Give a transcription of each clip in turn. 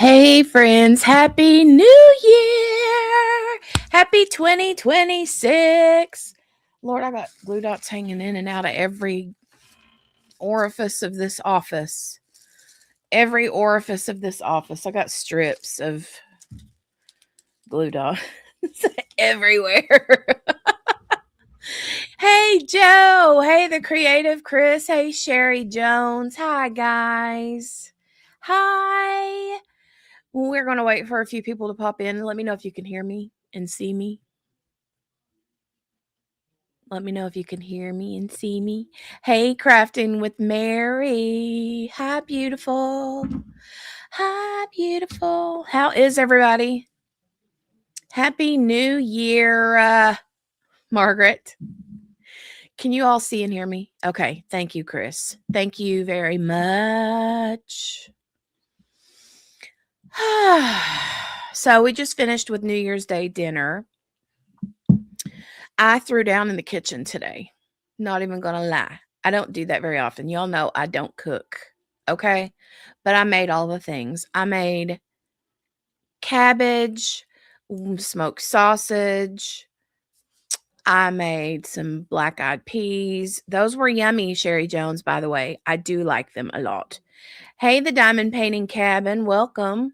Hey, friends, Happy New Year! Happy 2026. Lord, I got glue dots hanging in and out of every orifice of this office. Every orifice of this office. I got strips of glue dots everywhere. Hey, Joe. Hey, the creative Chris. Hey, Sherry Jones. Hi, guys. Hi. We're going to wait for a few people to pop in. Let me know if you can hear me and see me. Let me know if you can hear me and see me. Hey, Crafting with Mary. Hi, beautiful. Hi, beautiful. How is everybody? Happy New Year, Margaret. Can you all see and hear me? Okay. Thank you, Chris. Thank you very much. So we just finished with New Year's Day dinner. I threw down in the kitchen today. Not even gonna lie. I don't do that very often. Y'all know I don't cook. Okay. But I made all the things. I made cabbage, smoked sausage. I made some black eyed peas. Those were yummy, Sherry Jones, by the way. I do like them a lot. Hey, the Diamond Painting Cabin. Welcome.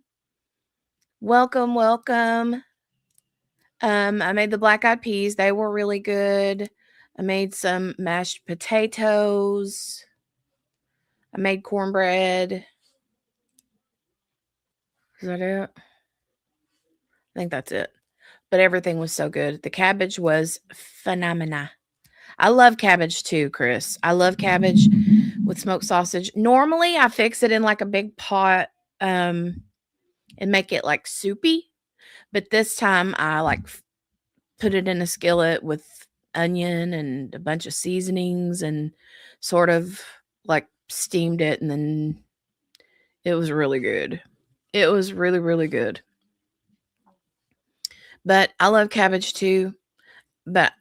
Welcome, welcome. I made the black eyed peas. They were really good. I made some mashed potatoes. I made cornbread. Is that it? I think that's it. But everything was so good. The cabbage was phenomena. I love cabbage too, Chris. I love cabbage with smoked sausage. Normally, I fix it in like a big pot and make it like soupy. But this time, I put it in a skillet with onion and a bunch of seasonings and sort of like steamed it, and then it was really good. It was really, really good. But I love cabbage too. But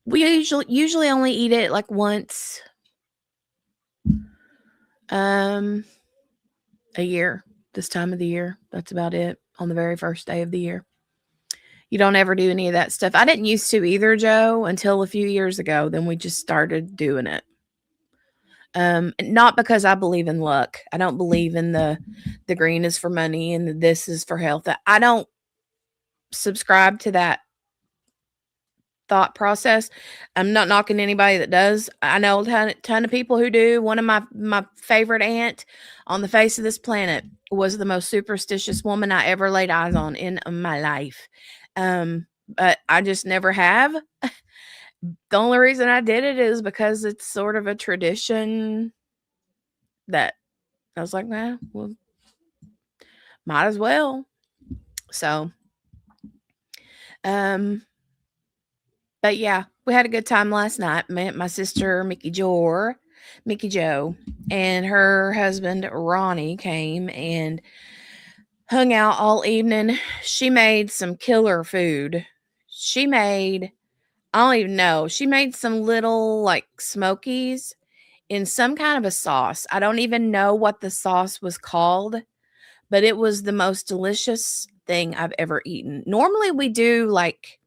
we usually only eat it like once a year, this time of the year. That's about it, on the very first day of the year. You don't ever do any of that stuff. I didn't used to either, Joe, until a few years ago. Then we just started doing it. Not because I believe in luck. I don't believe in the green is for money and the this is for health. I don't subscribe to that thought process. I'm not knocking anybody that does. I know a ton of people who do. One of my favorite aunt on the face of this planet was the most superstitious woman I ever laid eyes on in my life. But I just never have. The only reason I did it is because it's sort of a tradition that I was like, nah, well, might as well. So, um, but yeah, we had a good time last night. Met my sister Mickey Joe, and her husband Ronnie came and hung out all evening. She made some killer food. She made, I don't even know, she made some little like smokies in some kind of a sauce. I don't even know what the sauce was called, but it was the most delicious thing I've ever eaten. Normally we do like,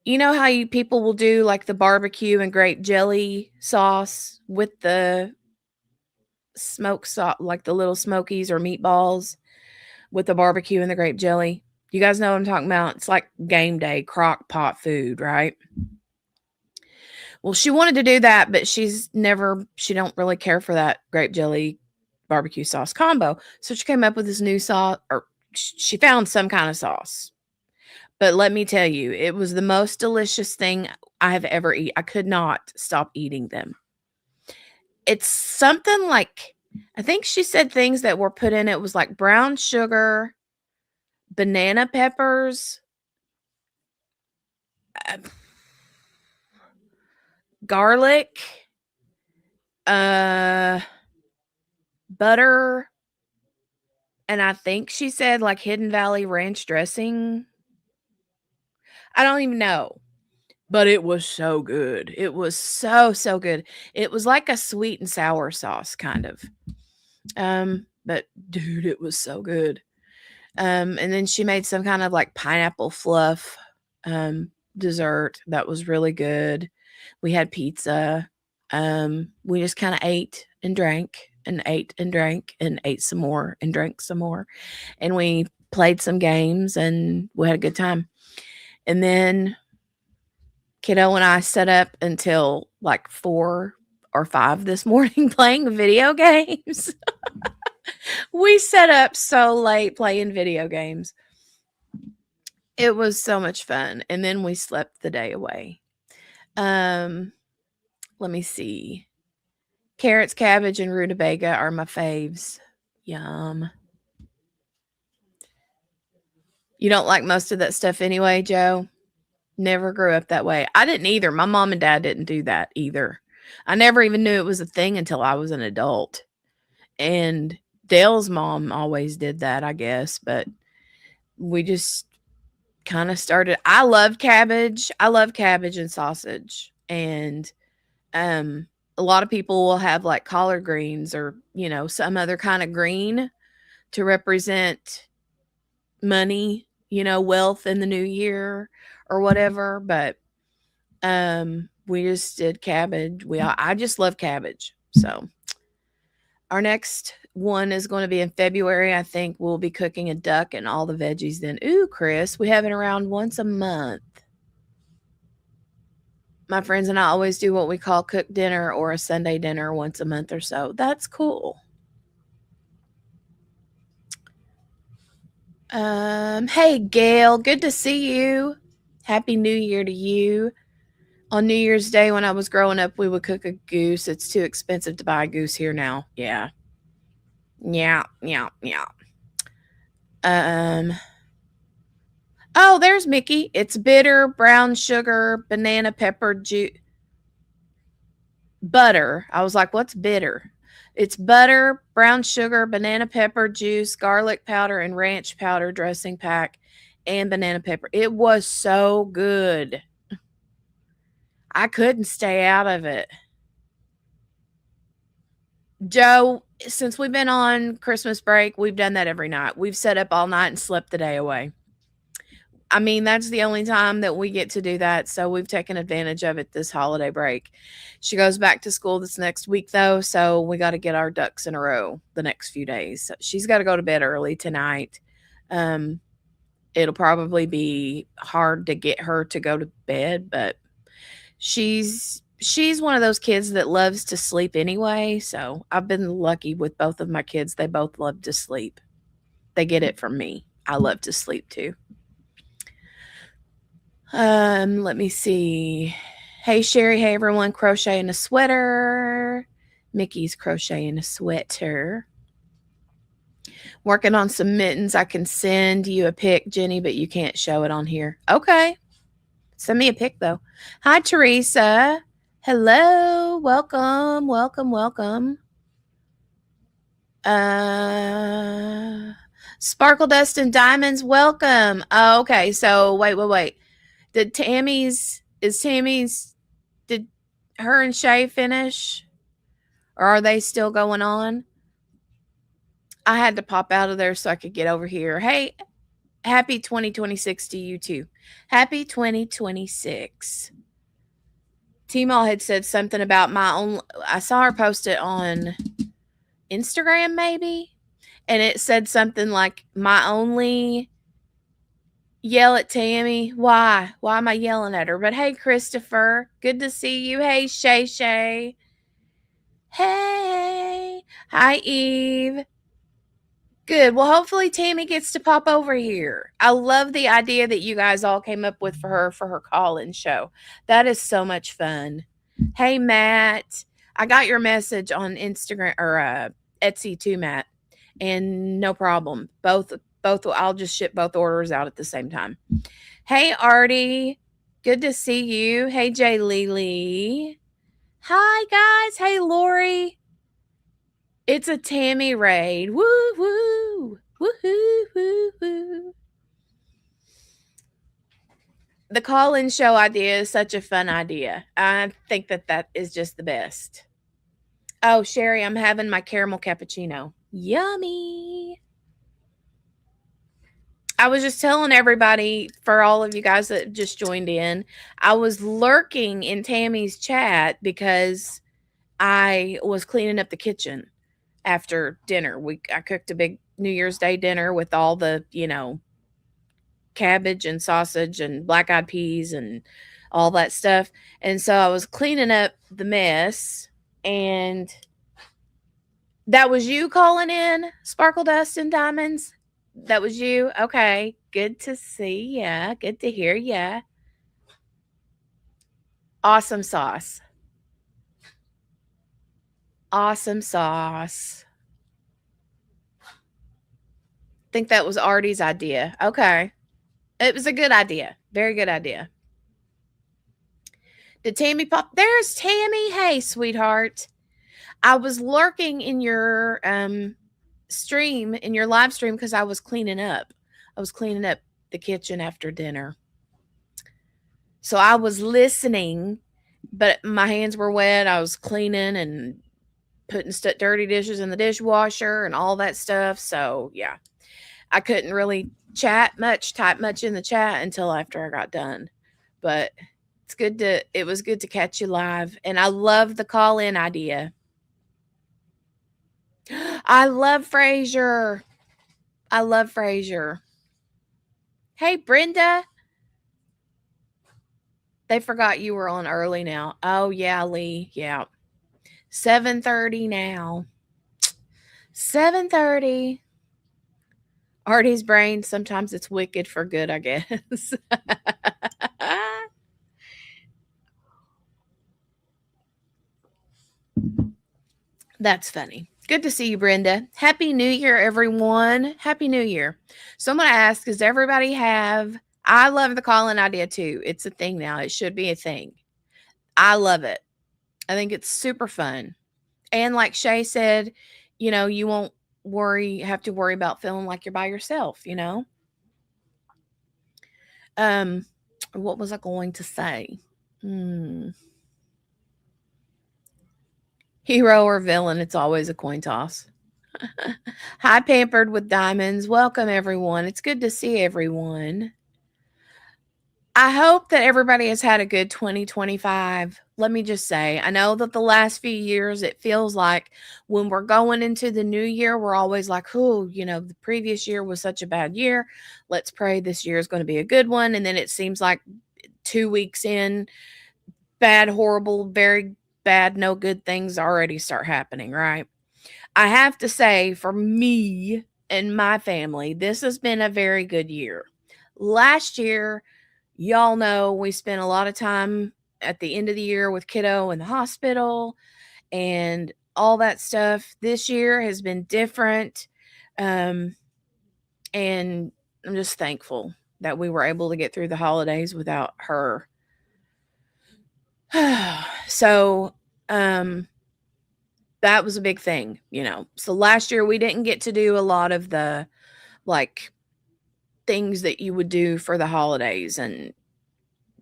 you know how people will do like the barbecue and grape jelly sauce with the smoke sauce, like the little smokies or meatballs with the barbecue and the grape jelly. You guys know what I'm talking about? It's like game day crock pot food, right? Well, she wanted to do that, but she don't really care for that grape jelly barbecue sauce combo. So she came up with this new sauce, or she found some kind of sauce. But let me tell you, it was the most delicious thing I have ever eaten. I could not stop eating them. It's something like, I think she said things that were put in it was like brown sugar, banana peppers, uh, garlic, butter, and I think she said like Hidden Valley ranch dressing. I don't even know, but it was so good. It was so, so good. It was like a sweet and sour sauce, kind of. But dude, it was so good. And then she made some kind of like pineapple fluff dessert that was really good. We had pizza. We just kind of ate and drank and ate and drank and ate some more and drank some more. And we played some games and we had a good time. And then kiddo and I set up until like 4 or 5 this morning playing video games. We set up so late playing video games. It was so much fun. And then we slept the day away. Let me see. Carrots, cabbage, and rutabaga are my faves. Yum. You don't like most of that stuff anyway, Joe? Never grew up that way. I didn't either. My mom and dad didn't do that either. I never even knew it was a thing until I was an adult. And Dale's mom always did that, I guess, but we just kind of started. I love cabbage. I love cabbage and sausage. And a lot of people will have like collard greens or, some other kind of green to represent money, wealth in the new year or whatever, but we just did cabbage. I just love cabbage. So our next one is going to be in February. I think we'll be cooking a duck and all the veggies then. Ooh, Chris, we have it around once a month. My friends and I always do what we call cook dinner or a Sunday dinner once a month or so. That's cool. Hey Gail, good to see you. Happy New Year to you. On New Year's Day when I was growing up, we would cook a goose. It's too expensive to buy a goose here now. Yeah. Yeah, yeah, yeah. Oh, there's Mickey. It's bitter, brown sugar, banana pepper juice. Butter. I was like, what's bitter? It's butter, brown sugar, banana pepper juice, garlic powder, and ranch powder dressing pack, and banana pepper. It was so good. I couldn't stay out of it. Joe, since we've been on Christmas break, we've done that every night. We've set up all night and slept the day away. I mean, that's the only time that we get to do that. So we've taken advantage of it this holiday break. She goes back to school this next week, though. So we got to get our ducks in a row the next few days. So she's got to go to bed early tonight. It'll probably be hard to get her to go to bed, but she's one of those kids that loves to sleep anyway. So I've been lucky with both of my kids. They both love to sleep. They get it from me. I love to sleep too. Let me see. Hey Sherry, hey everyone, crocheting a sweater. Mickey's crocheting a sweater. Working on some mittens. I can send you a pic, Jenny, but you can't show it on here. Okay. Send me a pic though. Hi Teresa. Hello. Welcome. Welcome. Welcome. Sparkle Dust and Diamonds, welcome. Oh, okay. So wait. Did her and Shay finish? Or are they still going on? I had to pop out of there so I could get over here. Hey, happy 2026 to you too. Happy 2026. T-Mall had said something about I saw her post it on Instagram maybe. And it said something like, my only yell at Tammy. Why? Why am I yelling at her? But hey, Christopher, good to see you. Hey, Shay Shay. Hey. Hi, Eve. Good. Well, hopefully Tammy gets to pop over here. I love the idea that you guys all came up with for her call-in show. That is so much fun. Hey, Matt. I got your message on Instagram or Etsy too, Matt. And no problem. Both I'll just ship both orders out at the same time. Hey, Artie. Good to see you. Hey, Jay Lily. Hi, guys. Hey, Lori. It's a Tammy raid. Woo woo. Woohoo woo woo. The call-in show idea is such a fun idea. I think that is just the best. Oh, Sherry, I'm having my caramel cappuccino. Yummy. I was just telling everybody, for all of you guys that just joined in, I was lurking in Tammy's chat because I was cleaning up the kitchen after dinner. I cooked a big New Year's Day dinner with all the, cabbage and sausage and black eyed peas and all that stuff. And so I was cleaning up the mess, and that was you calling in, Sparkle Dust and Diamonds? That was you? Okay. Good to see ya. Good to hear ya. Awesome sauce. Awesome sauce. I think that was Artie's idea. Okay. It was a good idea. Very good idea. Did Tammy pop? There's Tammy. Hey, sweetheart. I was lurking in your stream, in your live stream, because I was cleaning up. I was cleaning up the kitchen after dinner. So I was listening, but my hands were wet. I was cleaning and putting dirty dishes in the dishwasher and all that stuff. So yeah, I couldn't really type much in the chat until after I got done. But it was good to catch you live. And I love the call in idea. I love Frasier. I love Frasier. Hey, Brenda. They forgot you were on early now. Oh, yeah, Lee. Yeah. 7:30 now. 7:30. Artie's brain, sometimes it's wicked for good, I guess. That's funny. Good to see you, Brenda. Happy New Year, everyone. Happy New Year. So I'm going to ask, does everybody have... I love the call-in idea, too. It's a thing now. It should be a thing. I love it. I think it's super fun. And like Shay said, you won't have to worry about feeling like you're by yourself, What was I going to say? Hero or villain, it's always a coin toss. Hi, Pampered with Diamonds. Welcome, everyone. It's good to see everyone. I hope that everybody has had a good 2025. Let me just say, I know that the last few years, it feels like when we're going into the new year, we're always like, oh, the previous year was such a bad year. Let's pray this year is going to be a good one. And then it seems like 2 weeks in, bad, horrible, very bad, no good things already start happening, right? I have to say, for me and my family, this has been a very good year. Last year, y'all know we spent a lot of time at the end of the year with kiddo in the hospital and all that stuff. This year has been different. And I'm just thankful that we were able to get through the holidays without her. So, that was a big thing, So last year we didn't get to do a lot of the things that you would do for the holidays, and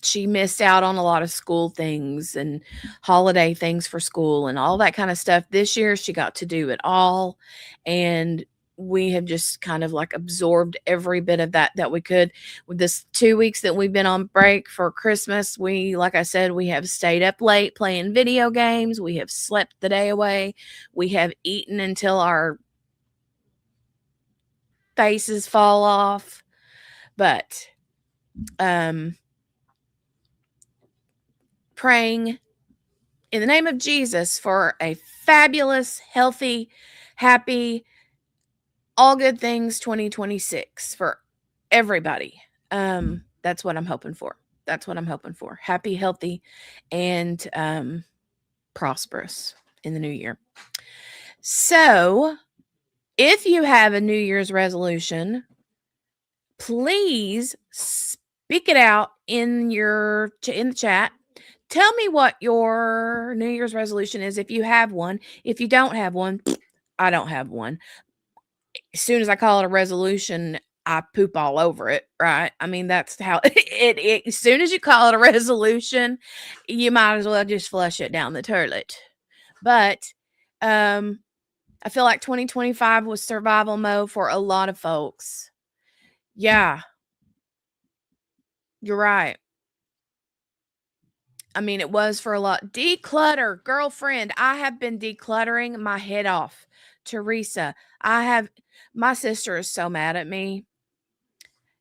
she missed out on a lot of school things and holiday things for school and all that kind of stuff. This year she got to do it all, and we have just kind of absorbed every bit of that we could. With this 2 weeks that we've been on break for Christmas, like I said, we have stayed up late playing video games. We have slept the day away. We have eaten until our faces fall off. But praying in the name of Jesus for a fabulous, healthy, happy, all good things 2026 for everybody. That's what I'm hoping for. Happy, healthy, and prosperous in the new year. So, if you have a New Year's resolution, please speak it out in the chat. Tell me what your New Year's resolution is if you have one. If you don't have one, I don't have one. As soon as I call it a resolution, I poop all over it, right? I mean, that's how it as soon as you call it a resolution, you might as well just flush it down the toilet. But I feel like 2025 was survival mode for a lot of folks. Yeah, you're right. I mean, it was for a lot. Declutter, girlfriend. I have been decluttering my head off. Teresa, my sister is so mad at me.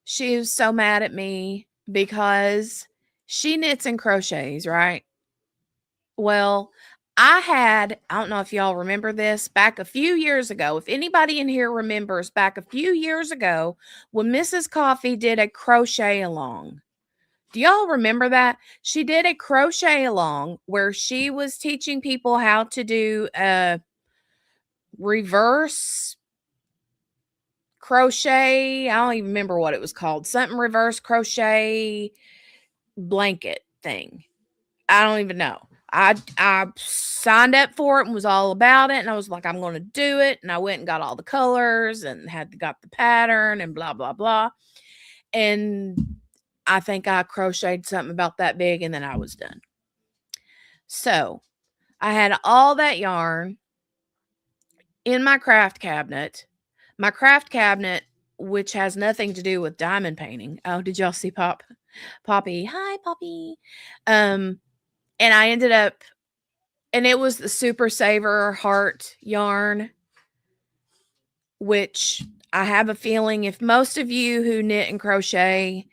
She is so mad at me because she knits and crochets, right? Well, I don't know if y'all remember this back a few years ago. If anybody in here remembers back a few years ago when Mrs. Coffee did a crochet along. Do y'all remember that? She did a crochet along where she was teaching people how to do a reverse crochet. I don't even remember what it was called. Something reverse crochet blanket thing. I don't even know. I signed up for it and was all about it, and I was like, I'm going to do it. And I went and got all the colors and got the pattern and blah blah blah. And I think I crocheted something about that big, and then I was done. So I had all that yarn in my craft cabinet. My craft cabinet, which has nothing to do with diamond painting. Oh, did y'all see Poppy? Hi, Poppy. And I ended up, and it was the Super Saver Heart yarn, which I have a feeling if most of you who knit and crochet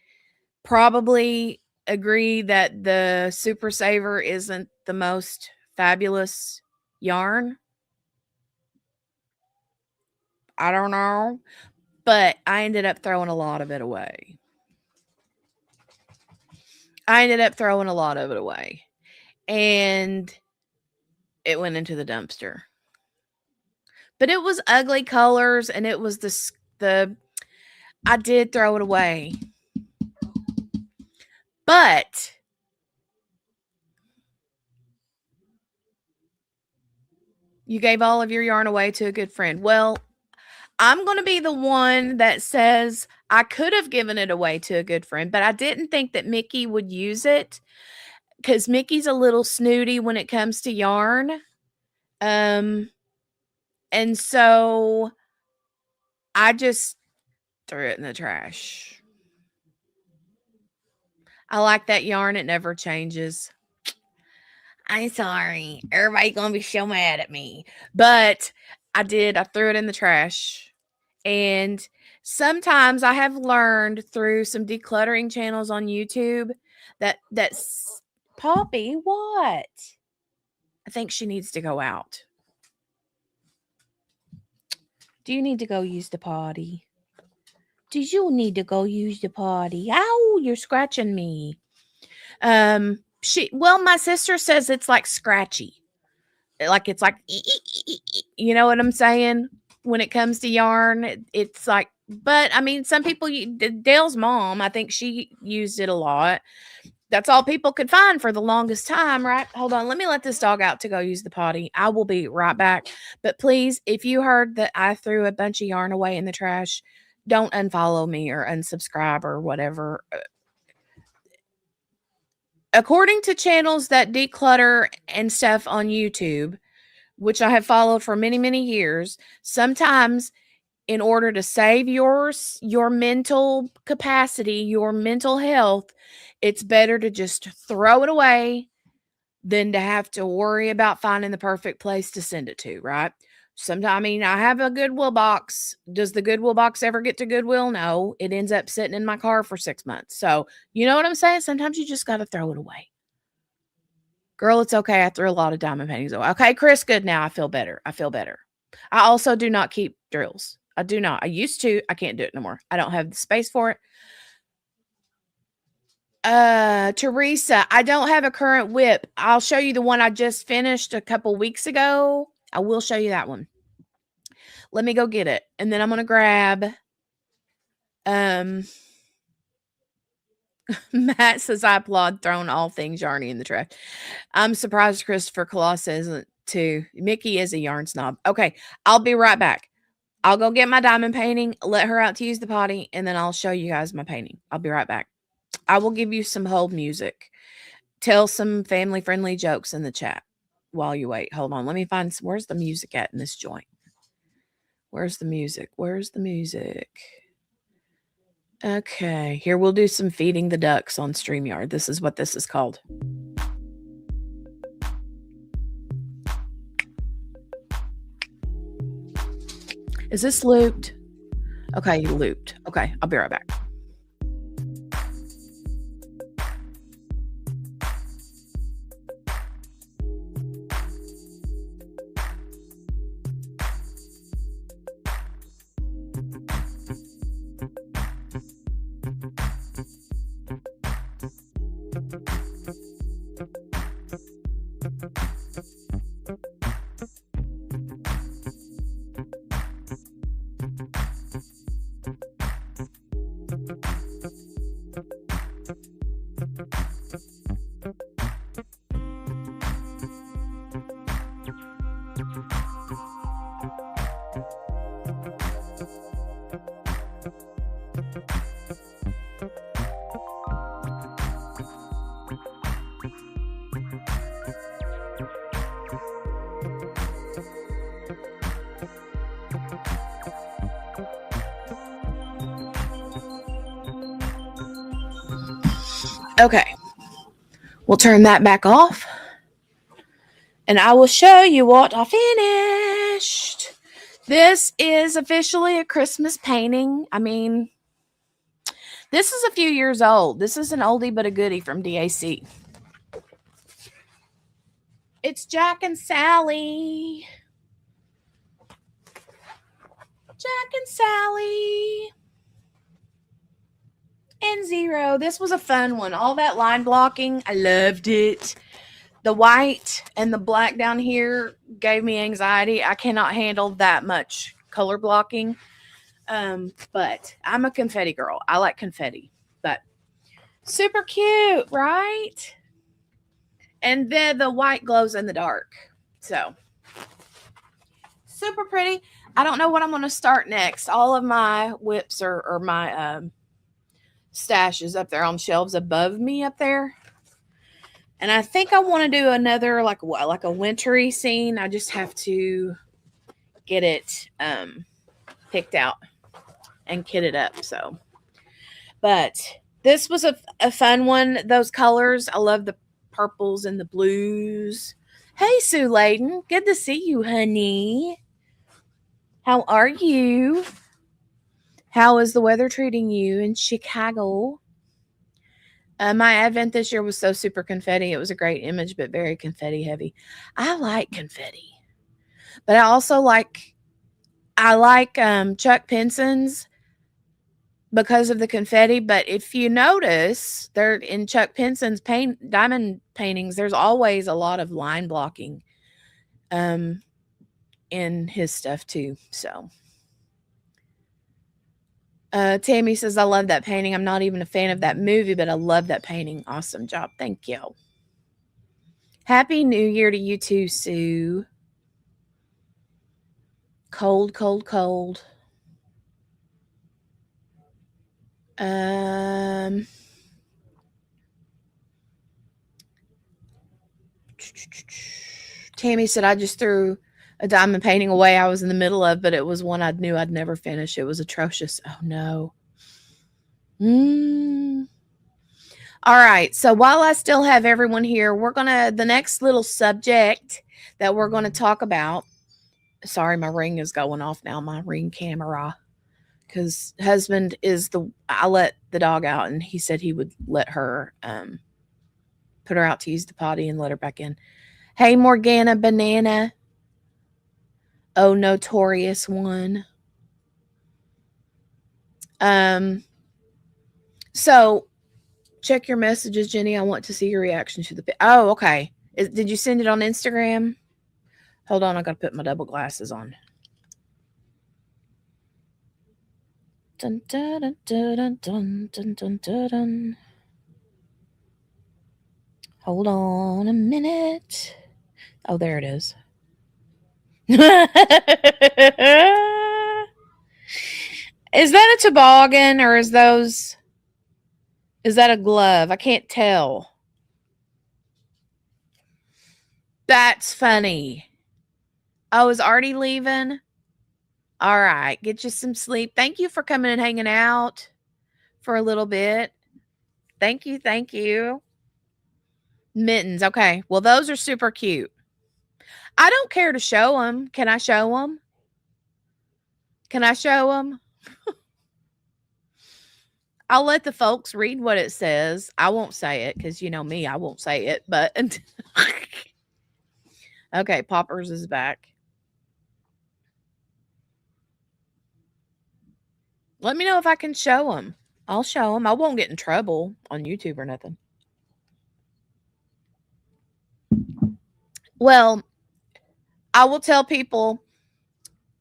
probably agree that the Super Saver isn't the most fabulous yarn. I don't know, but I ended up throwing a lot of it away. And it went into the dumpster. But it was ugly colors, and it was the I did throw it away. But you gave all of your yarn away to a good friend. Well, I'm going to be the one that says I could have given it away to a good friend, but I didn't think that Mickey would use it because Mickey's a little snooty when it comes to yarn. And so I just threw it in the trash. I like that yarn. It never changes. I'm sorry. Everybody's going to be so mad at me. But I did. I threw it in the trash. And sometimes I have learned through some decluttering channels on YouTube that's Poppy, what? I think she needs to go out. Do you need to go use the potty? Do you need to go use the potty? Ow, you're scratching me. My sister says it's like scratchy. Like it's like, you know what I'm saying? When it comes to yarn, it's like, but I mean, some people, Dale's mom, I think she used it a lot. That's all people could find for the longest time, right? Hold on. Let me let this dog out to go use the potty. I will be right back. But please, if you heard that I threw a bunch of yarn away in the trash, don't unfollow me or unsubscribe or whatever. According to channels that declutter and stuff on YouTube, which I have followed for many, many years, sometimes in order to save your mental capacity, your mental health, it's better to just throw it away than to have to worry about finding the perfect place to send it to, right? Sometimes, I mean, I have a Goodwill box. Does the Goodwill box ever get to Goodwill? No, it ends up sitting in my car for 6 months. So, you know what I'm saying? Sometimes you just got to throw it away. Girl, it's okay. I threw a lot of diamond paintings away. Okay, Chris, good now. I feel better. I also do not keep drills. I do not. I used to. I can't do it no more. I don't have the space for it. Teresa, I don't have a current whip. I'll show you the one I just finished a couple weeks ago. I will show you that one. Let me go get it. And then I'm going to grab, Matt says I applaud throwing all things yarny in the trash. I'm surprised Christopher Colossus isn't too. Mickey is a yarn snob. Okay, I'll be right back. I'll go get my diamond painting, let her out to use the potty, and then I'll show you guys my painting. I'll be right back. I will give you some hold music. Tell some family-friendly jokes in the chat. while you wait. Hold on. Let me find some. Where's the music at in this joint? Where's the music? Where's the music? Okay. Here, we'll do some feeding the ducks on StreamYard. This is what this is called. Is this looped? Okay, looped. Okay, I'll be right back. Okay, we'll turn that back off and I will show you what I finished. This is officially a Christmas painting. I mean, this is a few years old. This is an oldie but a goodie from DAC. It's Jack and Sally. Jack and Sally. And Zero. This was a fun one. All that line blocking, I loved it. The white and the black down here gave me anxiety. I cannot handle that much color blocking. But I'm a confetti girl. I like confetti. But super cute, right? And then the white glows in the dark. So super pretty. I don't know what I'm going to start next. All of my whips or my stashes up there on shelves above me up there. And I think I want to do another like a wintry scene. I just have to get it picked out and kitted up. So, but this was a fun one. Those colors, I love the purples and the blues. Hey, Sue Layden, good to see you, honey. How are you? How is the weather treating you in Chicago? My advent this year was so super confetti. It was a great image, but very confetti heavy. I like confetti, but I also like Chuck Penson's because of the confetti. But if you notice, they're in Chuck Penson's diamond paintings, there's always a lot of line blocking in his stuff too. So Tammy says, I love that painting. I'm not even a fan of that movie, but I love that painting. Awesome job. Thank you. Happy New Year to you too, Sue. Cold, cold, cold. Tammy said, I just threw a diamond painting away I was in the middle of, but it was one I knew I'd never finish. It was atrocious. Oh, no. All right. So while I still have everyone here, the next little subject that we're going to talk about. Sorry, my ring is going off now, my ring camera. Because husband I let the dog out and he said he would let her put her out to use the potty and let her back in. Hey, Morgana Banana. Oh, notorious one. So check your messages, Jenny. I want to see your reaction to the. Oh, okay. Did you send it on Instagram? Hold on. I got to put my double glasses on. Dun, dun, dun, dun, dun, dun, dun, dun, dun. Hold on a minute. Oh, there it is. Is that a toboggan or is that a glove? I can't tell. That's funny. I was already leaving. All right. Get you some sleep. Thank you for coming and hanging out for a little bit. Thank you. Thank you. Mittens. Okay. Well, those are super cute. I don't care to show them. Can I show them? Can I show them? I'll let the folks read what it says. I won't say it because you know me, I won't say it. But okay, Poppers is back. Let me know if I can show them. I'll show them. I won't get in trouble on YouTube or nothing. Well, I will tell people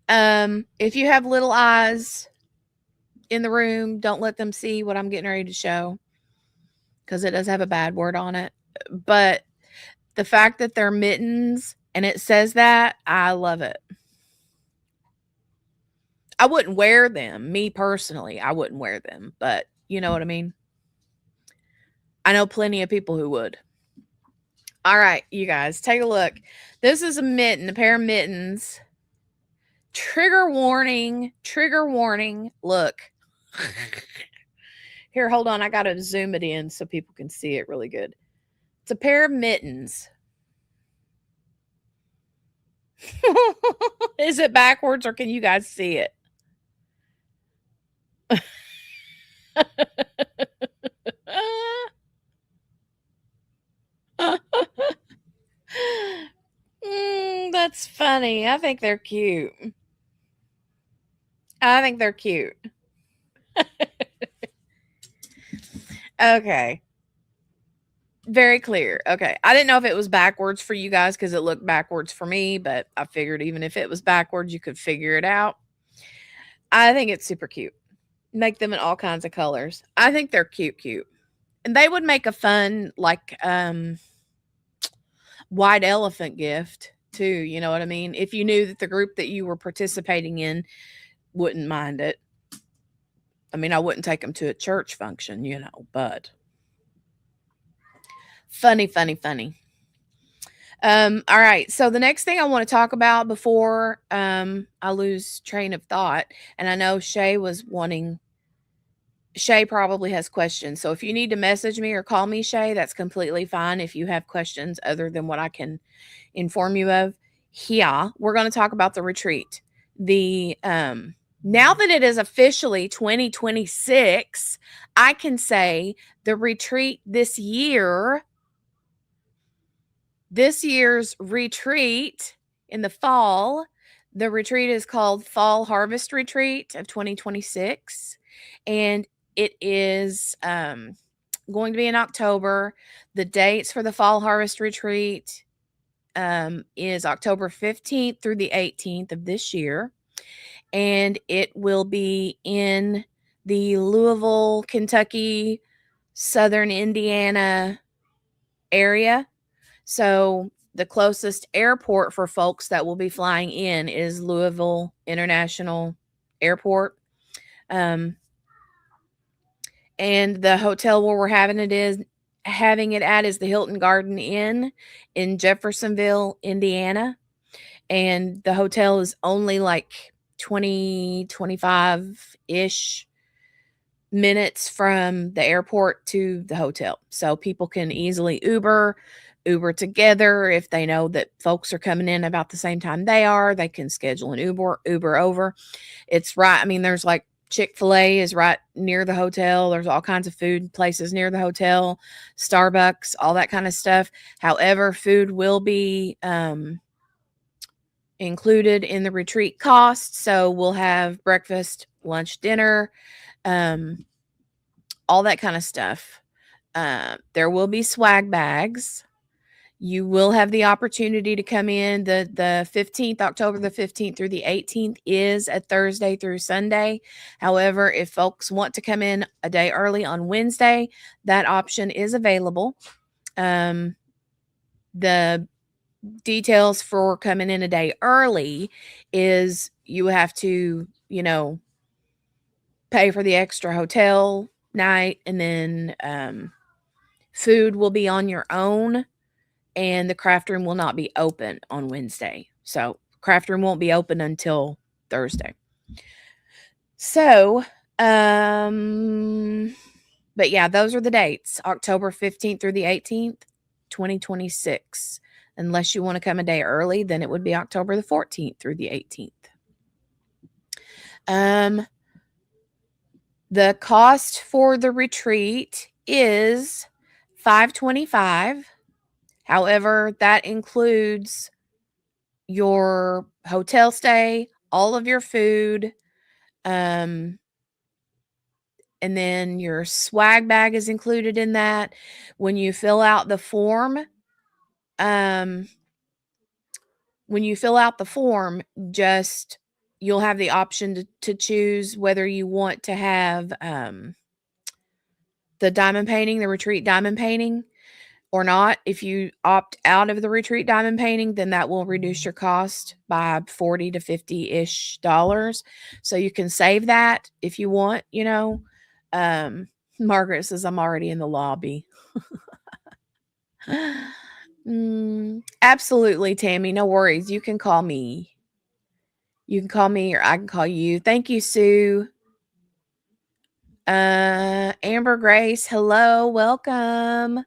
if you have little eyes in the room, don't let them see what I'm getting ready to show because it does have a bad word on it. But the fact that they're mittens and it says that, I love it. I wouldn't wear them, me personally. I wouldn't wear them, but you know what I mean? I know plenty of people who would. All right, you guys, take a look. This is a mitten, a pair of mittens. Trigger warning, trigger warning. Look. Here, hold on. I got to zoom it in so people can see it really good. It's a pair of mittens. Is it backwards or can you guys see it? That's funny. I think they're cute. I think they're cute. Okay. Very clear. Okay. I didn't know if it was backwards for you guys because it looked backwards for me, but I figured even if it was backwards, you could figure it out. I think it's super cute. Make them in all kinds of colors. I think they're cute. And they would make a fun, like, white elephant gift too. You know what I mean? If you knew that the group that you were participating in wouldn't mind it. I mean, I wouldn't take them to a church function, you know, but funny. All right. So the next thing I want to talk about before I lose train of thought, and I know Shay probably has questions. So if you need to message me or call me, Shay, that's completely fine. If you have questions other than what I can inform you of, yeah, we're going to talk about the retreat. Now that it is officially 2026, I can say the retreat this year's retreat in the fall, the retreat is called Fall Harvest Retreat of 2026. And it is going to be in October. The dates for the Fall Harvest Retreat is October 15th through the 18th of this year. And it will be in the Louisville, Kentucky, Southern Indiana area. So the closest airport for folks that will be flying in is Louisville International Airport. And the hotel where we're having it at is the Hilton Garden Inn in Jeffersonville, Indiana. And the hotel is only like 25-ish minutes from the airport to the hotel. So people can easily Uber together. If they know that folks are coming in about the same time they are, they can schedule an Uber over. It's right. I mean, there's like Chick-fil-A is right near the hotel. There's all kinds of food places near the hotel, Starbucks, all that kind of stuff. However, food will be included in the retreat cost. So we'll have breakfast, lunch, dinner, all that kind of stuff. There will be swag bags. You will have the opportunity to come in. The 15th, October the 15th through the 18th is a Thursday through Sunday. However, if folks want to come in a day early on Wednesday, that option is available. The details for coming in a day early is you have to, pay for the extra hotel night, and then food will be on your own. and the craft room will not be open on Wednesday. So craft room won't be open until Thursday. So, but yeah, those are the dates. October 15th through the 18th, 2026. Unless you want to come a day early, then it would be October the 14th through the 18th. The cost for the retreat is $525. However, that includes your hotel stay, all of your food, and then your swag bag is included in that. When you fill out the form, just you'll have the option to choose whether you want to have the diamond painting, the retreat diamond painting, or not. If you opt out of the retreat diamond painting, then that will reduce your cost by 40 to 50-ish dollars. So you can save that if you want, Margaret says I'm already in the lobby. Absolutely, Tammy. No worries. You can call me. You can call me or I can call you. Thank you, Sue. Amber Grace, hello. Welcome.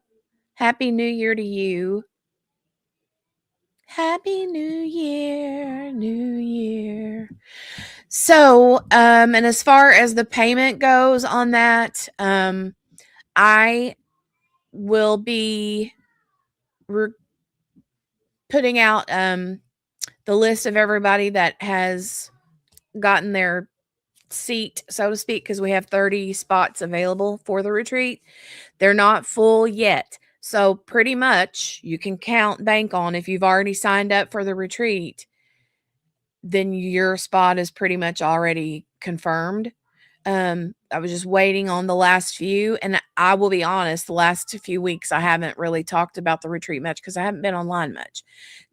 Happy New Year to you. Happy New Year, New Year. So, and as far as the payment goes on that, I will be putting out the list of everybody that has gotten their seat, so to speak, because we have 30 spots available for the retreat. They're not full yet. So pretty much you can bank on if you've already signed up for the retreat, then your spot is pretty much already confirmed. I was just waiting on the last few, and I will be honest, the last few weeks I haven't really talked about the retreat much because I haven't been online much.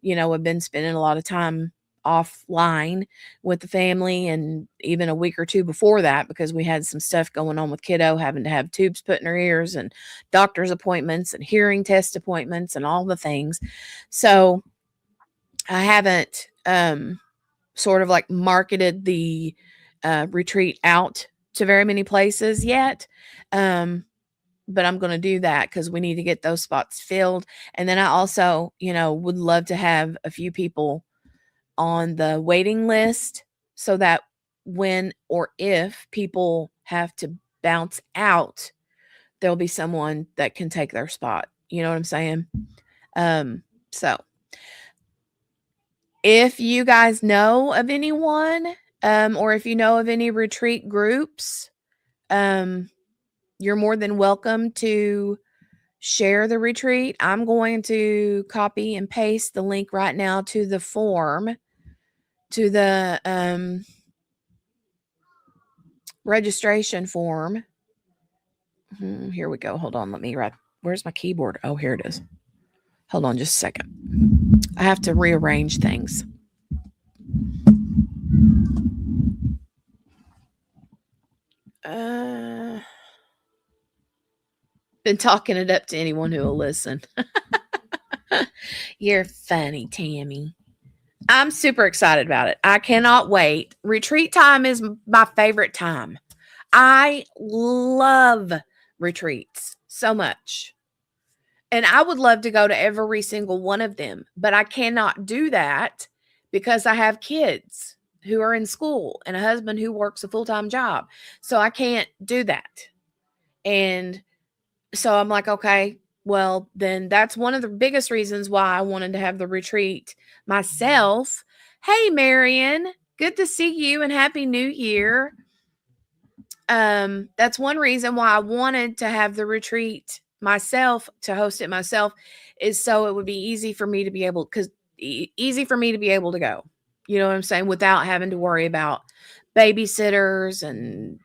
I've been spending a lot of time offline with the family, and even a week or two before that because we had some stuff going on with kiddo having to have tubes put in her ears and doctor's appointments and hearing test appointments and all the things. So I haven't sort of like marketed the retreat out to very many places yet. But I'm going to do that because we need to get those spots filled. And then I also, would love to have a few people on the waiting list so that when or if people have to bounce out, there'll be someone that can take their spot. You know what I'm saying? So if you guys know of anyone, or if you know of any retreat groups, you're more than welcome to share the retreat. I'm going to copy and paste the link right now to the form, to the registration form. Here we go. Hold on. Let me write. Where's my keyboard? Oh, here it is. Hold on just a second. I have to rearrange things. Been talking it up to anyone who will listen. You're funny, Tammy. I'm super excited about it. I cannot wait. Retreat time is my favorite time. I love retreats so much. And I would love to go to every single one of them, but I cannot do that because I have kids who are in school and a husband who works a full-time job. So I can't do that. And so I'm like, okay, well, then that's one of the biggest reasons why I wanted to have the retreat myself. Hey, Marion, good to see you and Happy New Year. That's one reason why I wanted to have the retreat myself, to host it myself, is so it would be easy for me to be able, easy for me to be able to go. You know what I'm saying? Without having to worry about babysitters and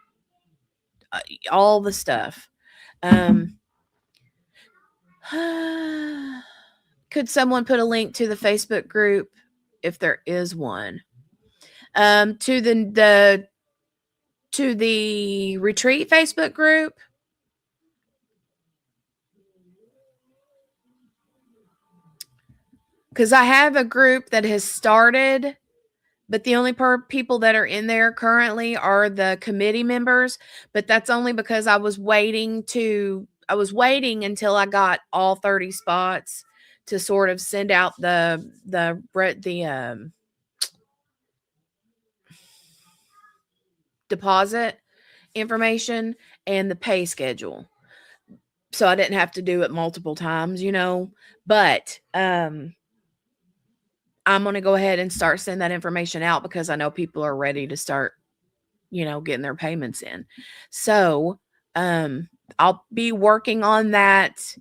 all the stuff. Could someone put a link to the Facebook group if there is one? To the retreat Facebook group. because I have a group that has started, but the only people that are in there currently are the committee members. But that's only because I was waiting until I got all 30 spots to sort of send out the deposit information and the pay schedule. So I didn't have to do it multiple times, But I'm going to go ahead and start sending that information out because I know people are ready to start, getting their payments in. So I'll be working on that.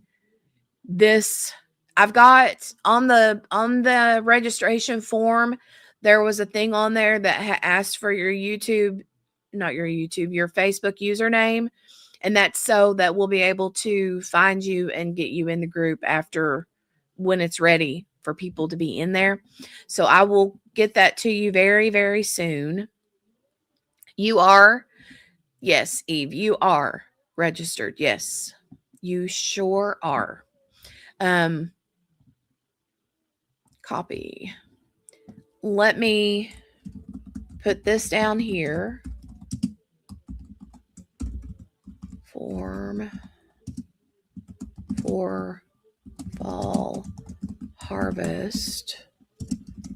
I've got on the registration form, there was a thing on there that asked for your your Facebook username. And that's so that we'll be able to find you and get you in the group after when it's ready for people to be in there. So I will get that to you very, very soon. Yes, Eve, you are registered. Yes, you sure are. Copy. Let me put this down here. Form for fall harvest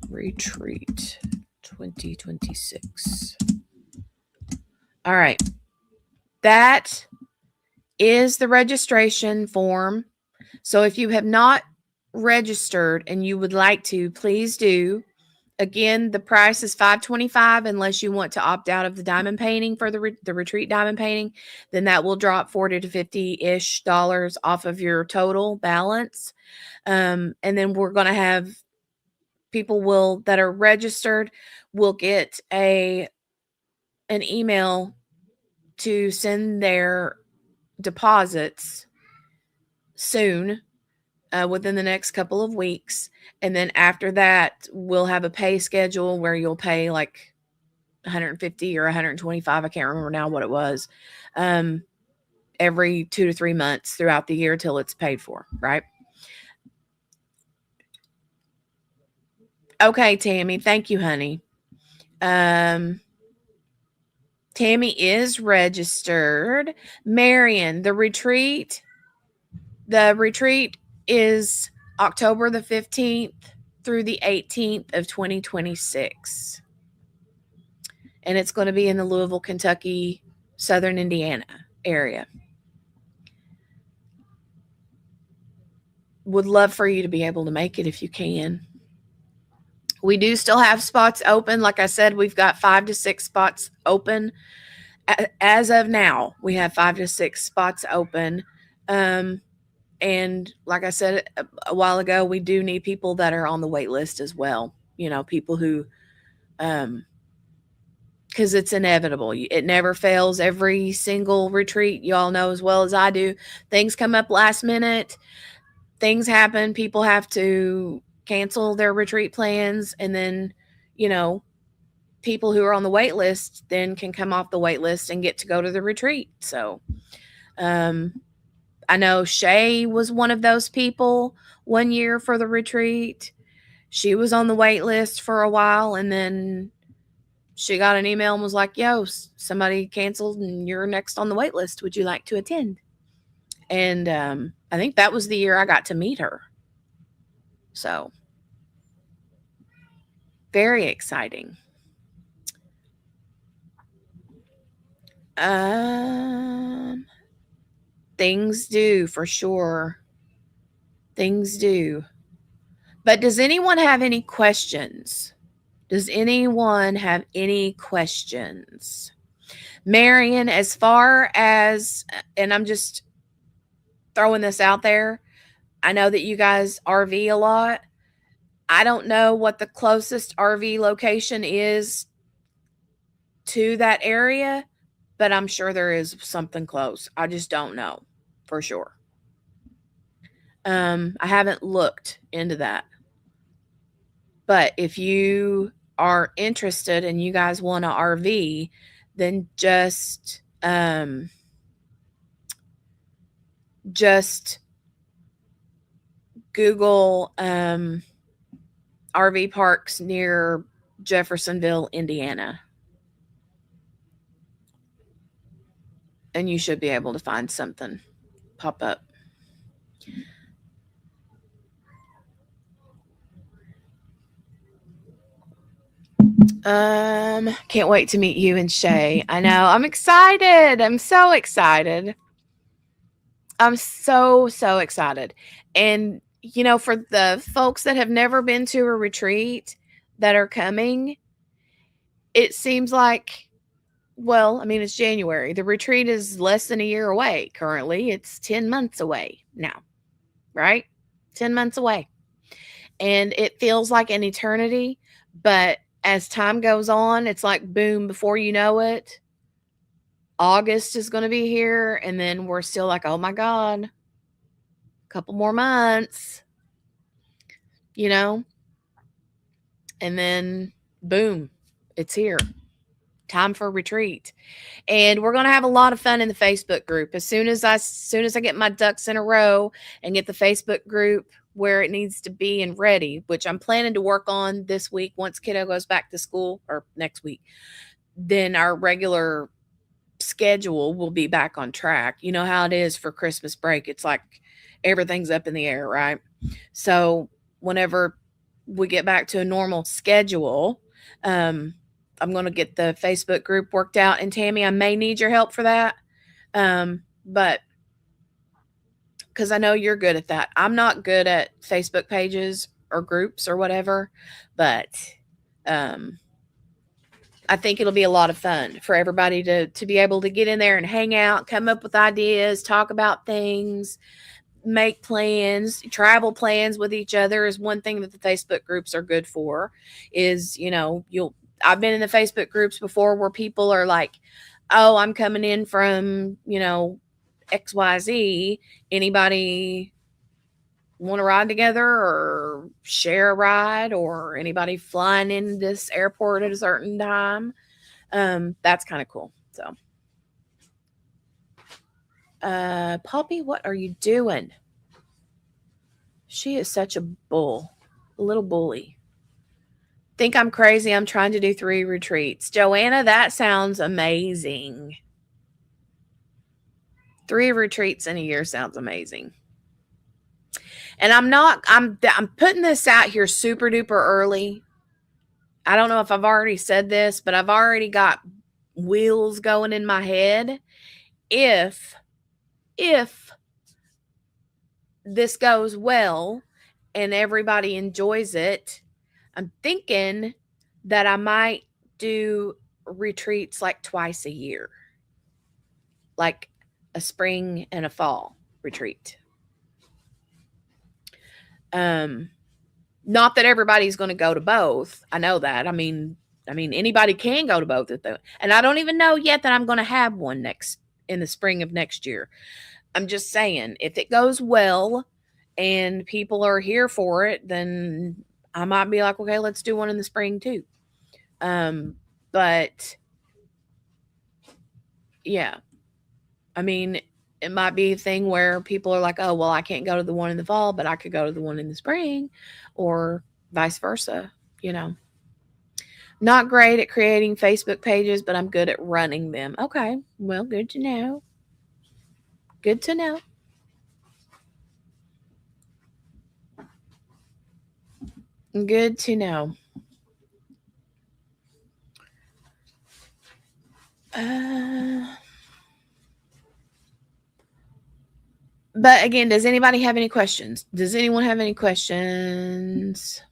retreat 2026. All right. That is the registration form. So if you have not registered and you would like to, please do. Again, the price is $525 unless you want to opt out of the diamond painting for the retreat diamond painting. Then that will drop $40 to $50-ish off of your total balance. And then we're going to have people that are registered will get an email to send their deposits soon, within the next couple of weeks. And then after that, we'll have a pay schedule where you'll pay like $150 or $125. I can't remember now what it was. Every 2 to 3 months throughout the year till it's paid for, right? Okay, Tammy. Thank you, honey. Tammy is registered. Marion, the retreat is October the 15th through the 18th of 2026. And it's going to be in the Louisville, Kentucky, Southern Indiana area. Would love for you to be able to make it if you can. We do still have spots open. Like I said, we've got 5 to 6 spots open. As of now, we have 5 to 6 spots open. And like I said a while ago, we do need people that are on the wait list as well. People who, because it's inevitable. It never fails. Every single retreat, you all know as well as I do, things come up last minute. Things happen. People have to cancel their retreat plans. And then, people who are on the wait list then can come off the wait list and get to go to the retreat. So, I know Shay was one of those people one year for the retreat. She was on the wait list for a while, and then she got an email and was like, yo, somebody canceled and you're next on the wait list. Would you like to attend? And I think that was the year I got to meet her. So, very exciting. Things do, for sure. Things do. But does anyone have any questions? Does anyone have any questions? Marion, as far as, and I'm just throwing this out there, I know that you guys RV a lot. I don't know what the closest RV location is to that area, but I'm sure there is something close. I just don't know for sure. I haven't looked into that. But if you are interested and you guys want an RV, then just Google RV parks near Jeffersonville, Indiana. And you should be able to find something pop up. Can't wait to meet you and Shay. I know. I'm excited. I'm so excited. I'm so excited. And for the folks that have never been to a retreat that are coming, it seems like, well, I mean, it's January. The retreat is less than a year away currently. It's 10 months away now, right? 10 months away. And it feels like an eternity, but as time goes on, it's like boom, before you know it, August is going to be here, and then we're still like, oh my God, a couple more months, and then boom, it's here. Time for retreat. And we're going to have a lot of fun in the Facebook group. As soon as I get my ducks in a row and get the Facebook group where it needs to be and ready, which I'm planning to work on this week once kiddo goes back to school, or next week, then our regular schedule will be back on track. You know how it is for Christmas break. It's like everything's up in the air, right? So whenever we get back to a normal schedule, I'm going to get the Facebook group worked out. And Tammy, I may need your help for that. But because I know you're good at that. I'm not good at Facebook pages or groups or whatever, but I think it'll be a lot of fun for everybody to be able to get in there and hang out, come up with ideas, talk about things, make plans, travel plans with each other is one thing that the Facebook groups are good for. Is, I've been in the Facebook groups before where people are like, oh, I'm coming in from, XYZ. Anybody want to ride together or share a ride, or anybody flying in this airport at a certain time? That's kind of cool. So, Poppy, what are you doing? She is such a little bully. Think I'm crazy. I'm trying to do 3 retreats. Joanna, that sounds amazing. 3 retreats in a year sounds amazing. And I'm putting this out here super duper early. I don't know if I've already said this, but I've already got wheels going in my head. If this goes well and everybody enjoys it, I'm thinking that I might do retreats like twice a year, like a spring and a fall retreat. Not that everybody's going to go to both. I know that. I mean, anybody can go to both of them. And I don't even know yet that I'm going to have one in the spring of next year. I'm just saying, if it goes well and people are here for it, then I might be like, okay, let's do one in the spring too. But yeah, I mean, it might be a thing where people are like, oh, well, I can't go to the one in the fall, but I could go to the one in the spring, or vice versa, Not great at creating Facebook pages, but I'm good at running them. Okay, well, good to know. Good to know. Good to know. But again, does anybody have any questions? Does anyone have any questions?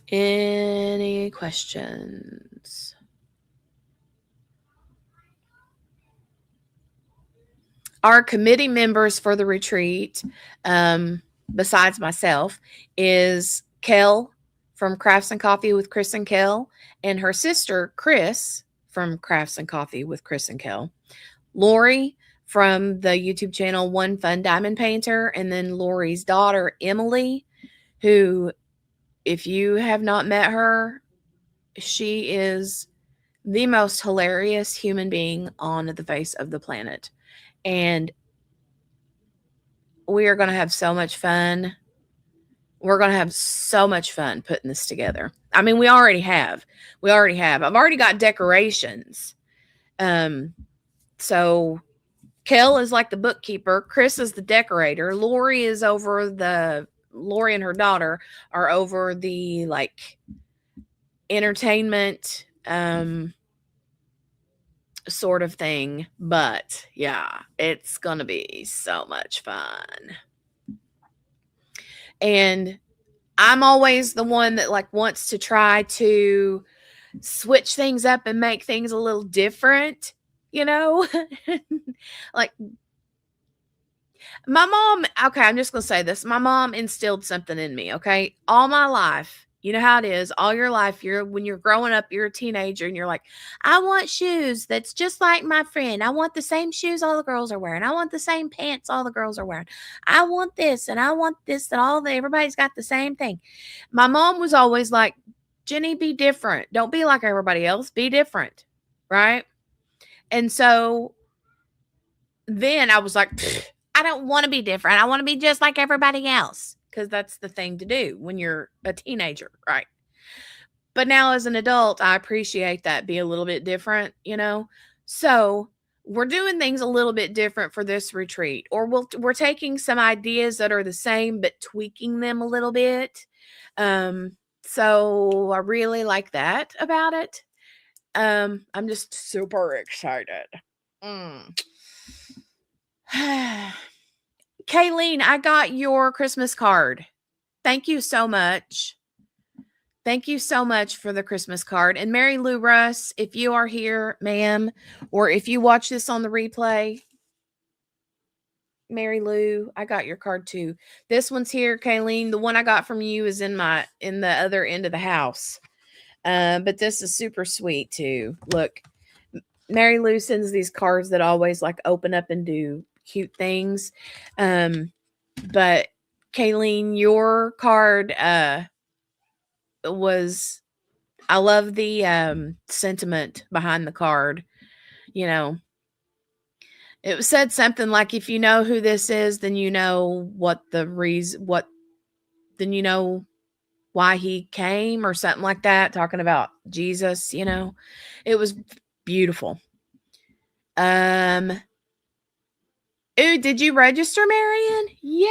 Any questions? Our committee members for the retreat, besides myself, is Kel from Crafts and Coffee with Chris and Kel, and her sister, Chris, from Crafts and Coffee with Chris and Kel, Lori from the YouTube channel One Fun Diamond Painter, and then Lori's daughter, Emily, who, if you have not met her, she is the most hilarious human being on the face of the planet. And we are going to have so much fun. We're going to have so much fun putting this together. I mean, we already have. I've already got decorations. So Kel is like the bookkeeper. Chris is the decorator. Lori and her daughter are over the like entertainment sort of thing. But yeah, it's going to be so much fun. And I'm always the one that like wants to try to switch things up and make things a little different, like my mom, okay, I'm just going to say this. My mom instilled something in me, okay? All my life, you know how it is. All your life, when you're growing up, you're a teenager and you're like, I want shoes that's just like my friend. I want the same shoes all the girls are wearing. I want the same pants all the girls are wearing. I want this and I want this and everybody's got the same thing. My mom was always like, Jenny, be different. Don't be like everybody else. Be different, right? And so then I was like, I don't want to be different. I want to be just like everybody else, because that's the thing to do when you're a teenager, right? But now as an adult, I appreciate that, be a little bit different, So we're doing things a little bit different for this retreat, or we're taking some ideas that are the same but tweaking them a little bit. So I really like that about it. I'm just super excited. Kayleen, I got your Christmas card. Thank you so much. Thank you so much for the Christmas card. And Mary Lou Russ, if you are here, ma'am, or if you watch this on the replay, Mary Lou, I got your card too. This one's here, Kayleen. The one I got from you is in the other end of the house. But this is super sweet too. Look, Mary Lou sends these cards that always like open up and do cute things. But Kayleen, your card was, I love the sentiment behind the card. It said something like, if you know who this is, then you know then you know why he came, or something like that, talking about Jesus, It was beautiful. Ooh, did you register, Marion? Yay!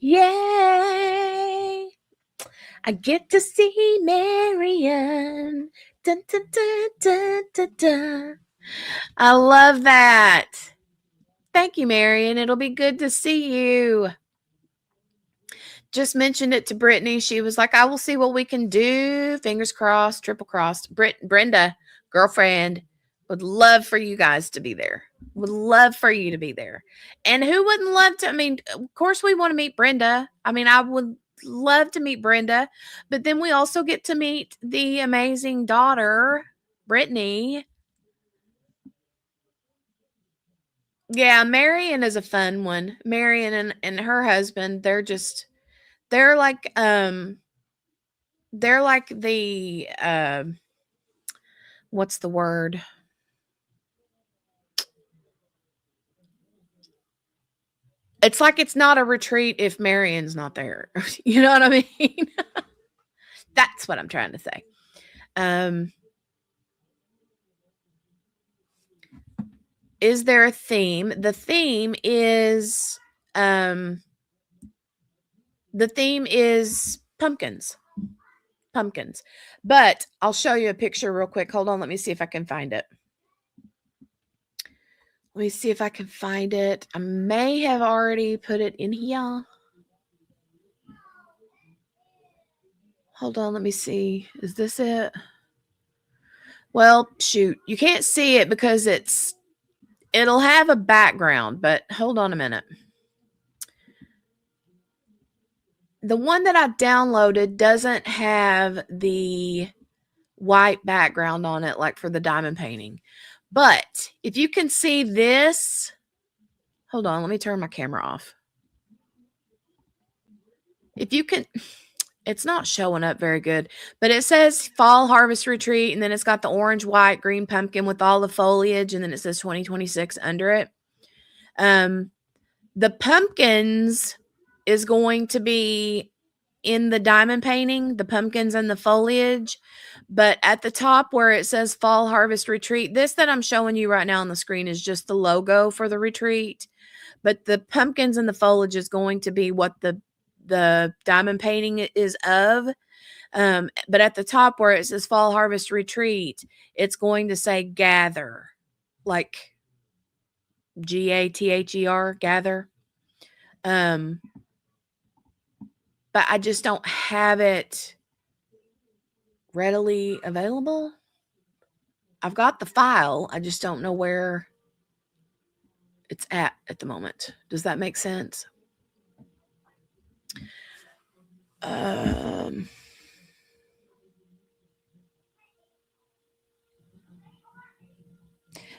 Yay! I get to see Marion. Dun, dun, dun, dun, dun, dun. I love that. Thank you, Marion. It'll be good to see you. Just mentioned it to Brittany. She was like, I will see what we can do. Fingers crossed, triple crossed. Brenda, girlfriend, would love for you guys to be there. Would love for you to be there. And who wouldn't love to? I mean, of course, we want to meet Brenda. I mean, I would love to meet Brenda. But then we also get to meet the amazing daughter, Brittany. Yeah, Marion is a fun one. Marion and her husband, they're like the what's the word? It's like it's not a retreat if Marion's not there. You know what I mean? That's what I'm trying to say. Is there a theme? The theme is pumpkins. Pumpkins. But I'll show you a picture real quick. Hold on, let me see if I can find it. Let me see if I can find it. I may have already put it in here. Hold on, let me see. Is this it? Well, shoot. You can't see it because it'll have a background, but hold on a minute. The one that I downloaded doesn't have the white background on it like for the diamond painting. But if you can see this, hold on, let me turn my camera off. If you can, it's not showing up very good, but it says Fall Harvest Retreat, and then it's got the orange, white, green pumpkin with all the foliage, and then it says 2026 under it. The pumpkins is going to be in the diamond painting, the pumpkins and the foliage. But at the top where it says Fall Harvest Retreat, this that I'm showing you right now on the screen is just the logo for the retreat. But the pumpkins and the foliage is going to be what the diamond painting is of. But at the top where it says Fall Harvest Retreat, it's going to say gather, like GATHER, gather. But I just don't have it readily available. I've got the file. I just don't know where it's at the moment. Does that make sense?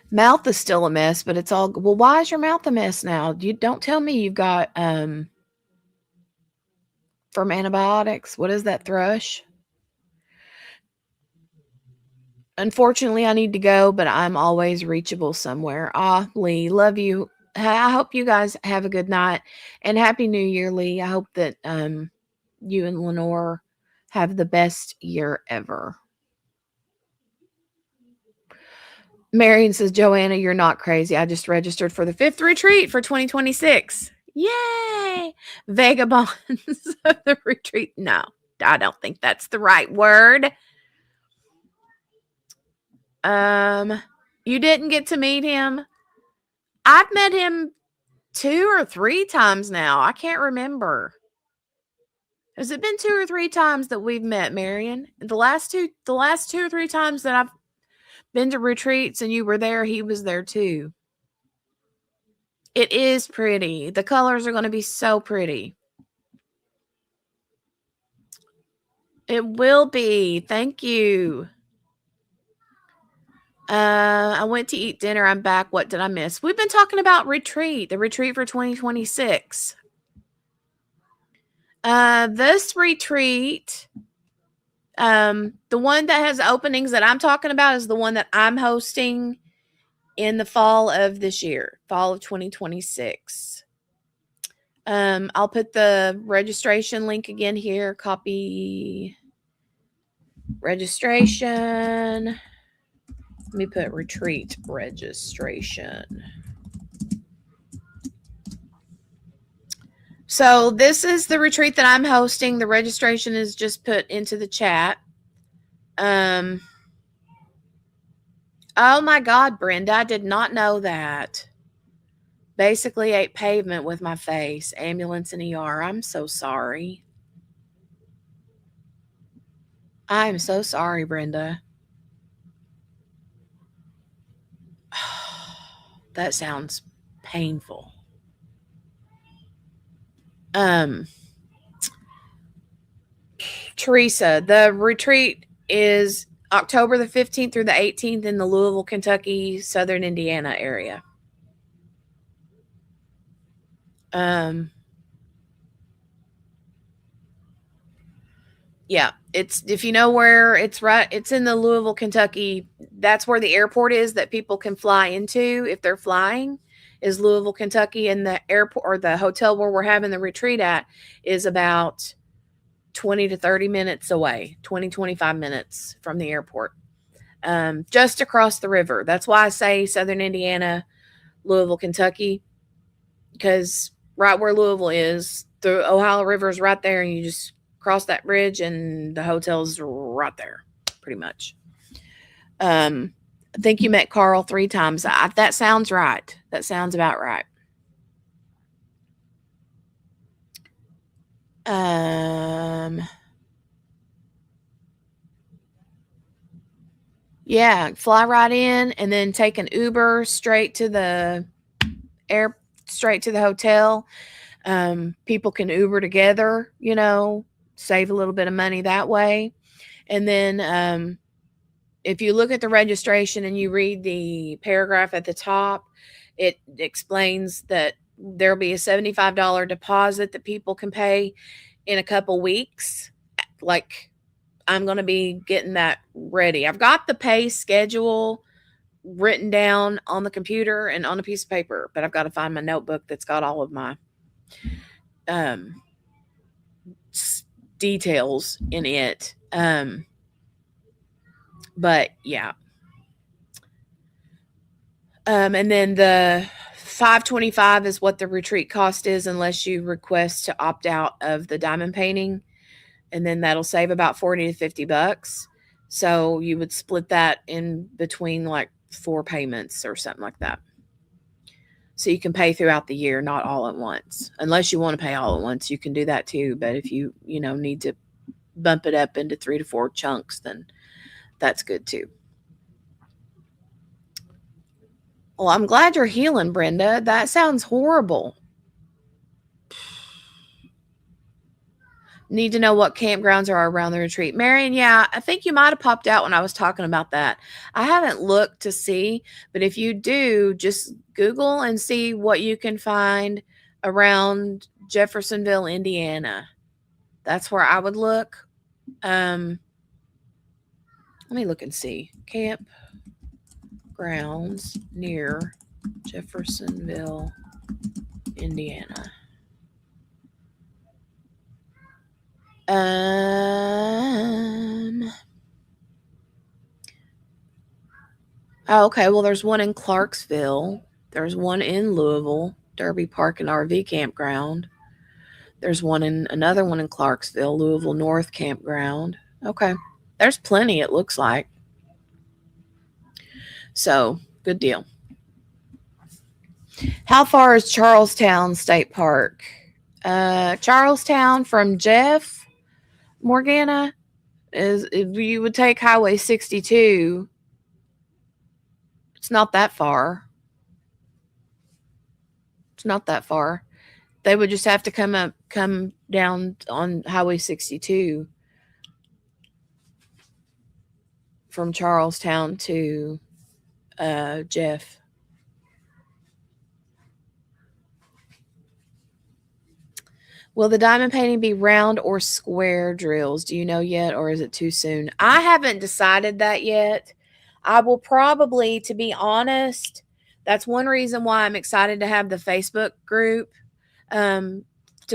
Mouth is still a mess, but it's all well. Why is your mouth a mess now? You don't tell me you've got from antibiotics. What is that, thrush? Unfortunately, I need to go, but I'm always reachable somewhere. Ah, Lee, love you. I hope you guys have a good night and Happy New Year, Lee. I hope that you and Lenore have the best year ever. Marion says, Joanna, you're not crazy. I just registered for the 5th retreat for 2026. Yay! Vagabonds of the retreat. No, I don't think that's the right word. You didn't get to meet him. I've met him 2 or 3 times now. I can't remember. Has it been 2 or 3 times that we've met, Marion? The last 2 or 3 times that I've been to retreats and you were there, he was there too. It is pretty. The colors are going to be so pretty. It will be. Thank you. I went to eat dinner. I'm back. What did I miss? We've been talking about retreat, the retreat for 2026. This retreat, the one that has openings that I'm talking about is the one that I'm hosting in the fall of this year, fall of 2026. I'll put the registration link again here. Copy registration. Let me put retreat registration. So this is the retreat that I'm hosting. The registration is just put into the chat. Oh my God, Brenda, I did not know that. Basically ate pavement with my face. Ambulance and ER. I'm so sorry. I'm so sorry, Brenda. That sounds painful. Teresa, the retreat is October the 15th through the 18th in the Louisville, Kentucky, Southern Indiana area. Yeah, it's, if you know where it's right, it's in the Louisville, Kentucky. That's where the airport is that people can fly into if they're flying, is Louisville, Kentucky. And the airport or the hotel where we're having the retreat at is about 20 to 30 minutes away, 20, 25 minutes from the airport. Just across the river. That's why I say Southern Indiana, Louisville, Kentucky, because right where Louisville is, the Ohio River is right there, and you just cross that bridge and the hotel's right there, pretty much. I think you met Carl 3 times. That sounds right. That sounds about right. Yeah, fly right in and then take an Uber straight to the hotel. People can Uber together, save a little bit of money that way. And then if you look at the registration and you read the paragraph at the top, it explains that there'll be a $75 deposit that people can pay in a couple weeks. Like, I'm going to be getting that ready. I've got the pay schedule written down on the computer and on a piece of paper, but I've got to find my notebook that's got all of my details in it. But yeah. And then the $525 is what the retreat cost is, unless you request to opt out of the diamond painting, and then that'll save about $40 to $50. So you would split that in between like 4 payments or something like that. So you can pay throughout the year, not all at once. Unless you want to pay all at once, you can do that too. But if you need to bump it up into 3 to 4 chunks, then that's good too. Well, I'm glad you're healing, Brenda. That sounds horrible. Need to know what campgrounds are around the retreat. Marion, yeah, I think you might have popped out when I was talking about that. I haven't looked to see, but if you do, just Google and see what you can find around Jeffersonville, Indiana. That's where I would look. Let me look and see. Campgrounds near Jeffersonville, Indiana. Okay. Well, there's one in Clarksville. There's one in Louisville, Derby Park and RV Campground. There's another one in Clarksville, Louisville North Campground. Okay. There's plenty, it looks like. So, good deal. How far is Charlestown State Park? Charlestown from Jeff, Morgana, is if you would take Highway 62, it's not that far. It's not that far. They would just have to come down on Highway 62 from Charlestown to Jeff. Will the diamond painting be round or square drills? Do you know yet, or is it too soon? I haven't decided that yet. I will probably, to be honest, that's one reason why I'm excited to have the Facebook group, to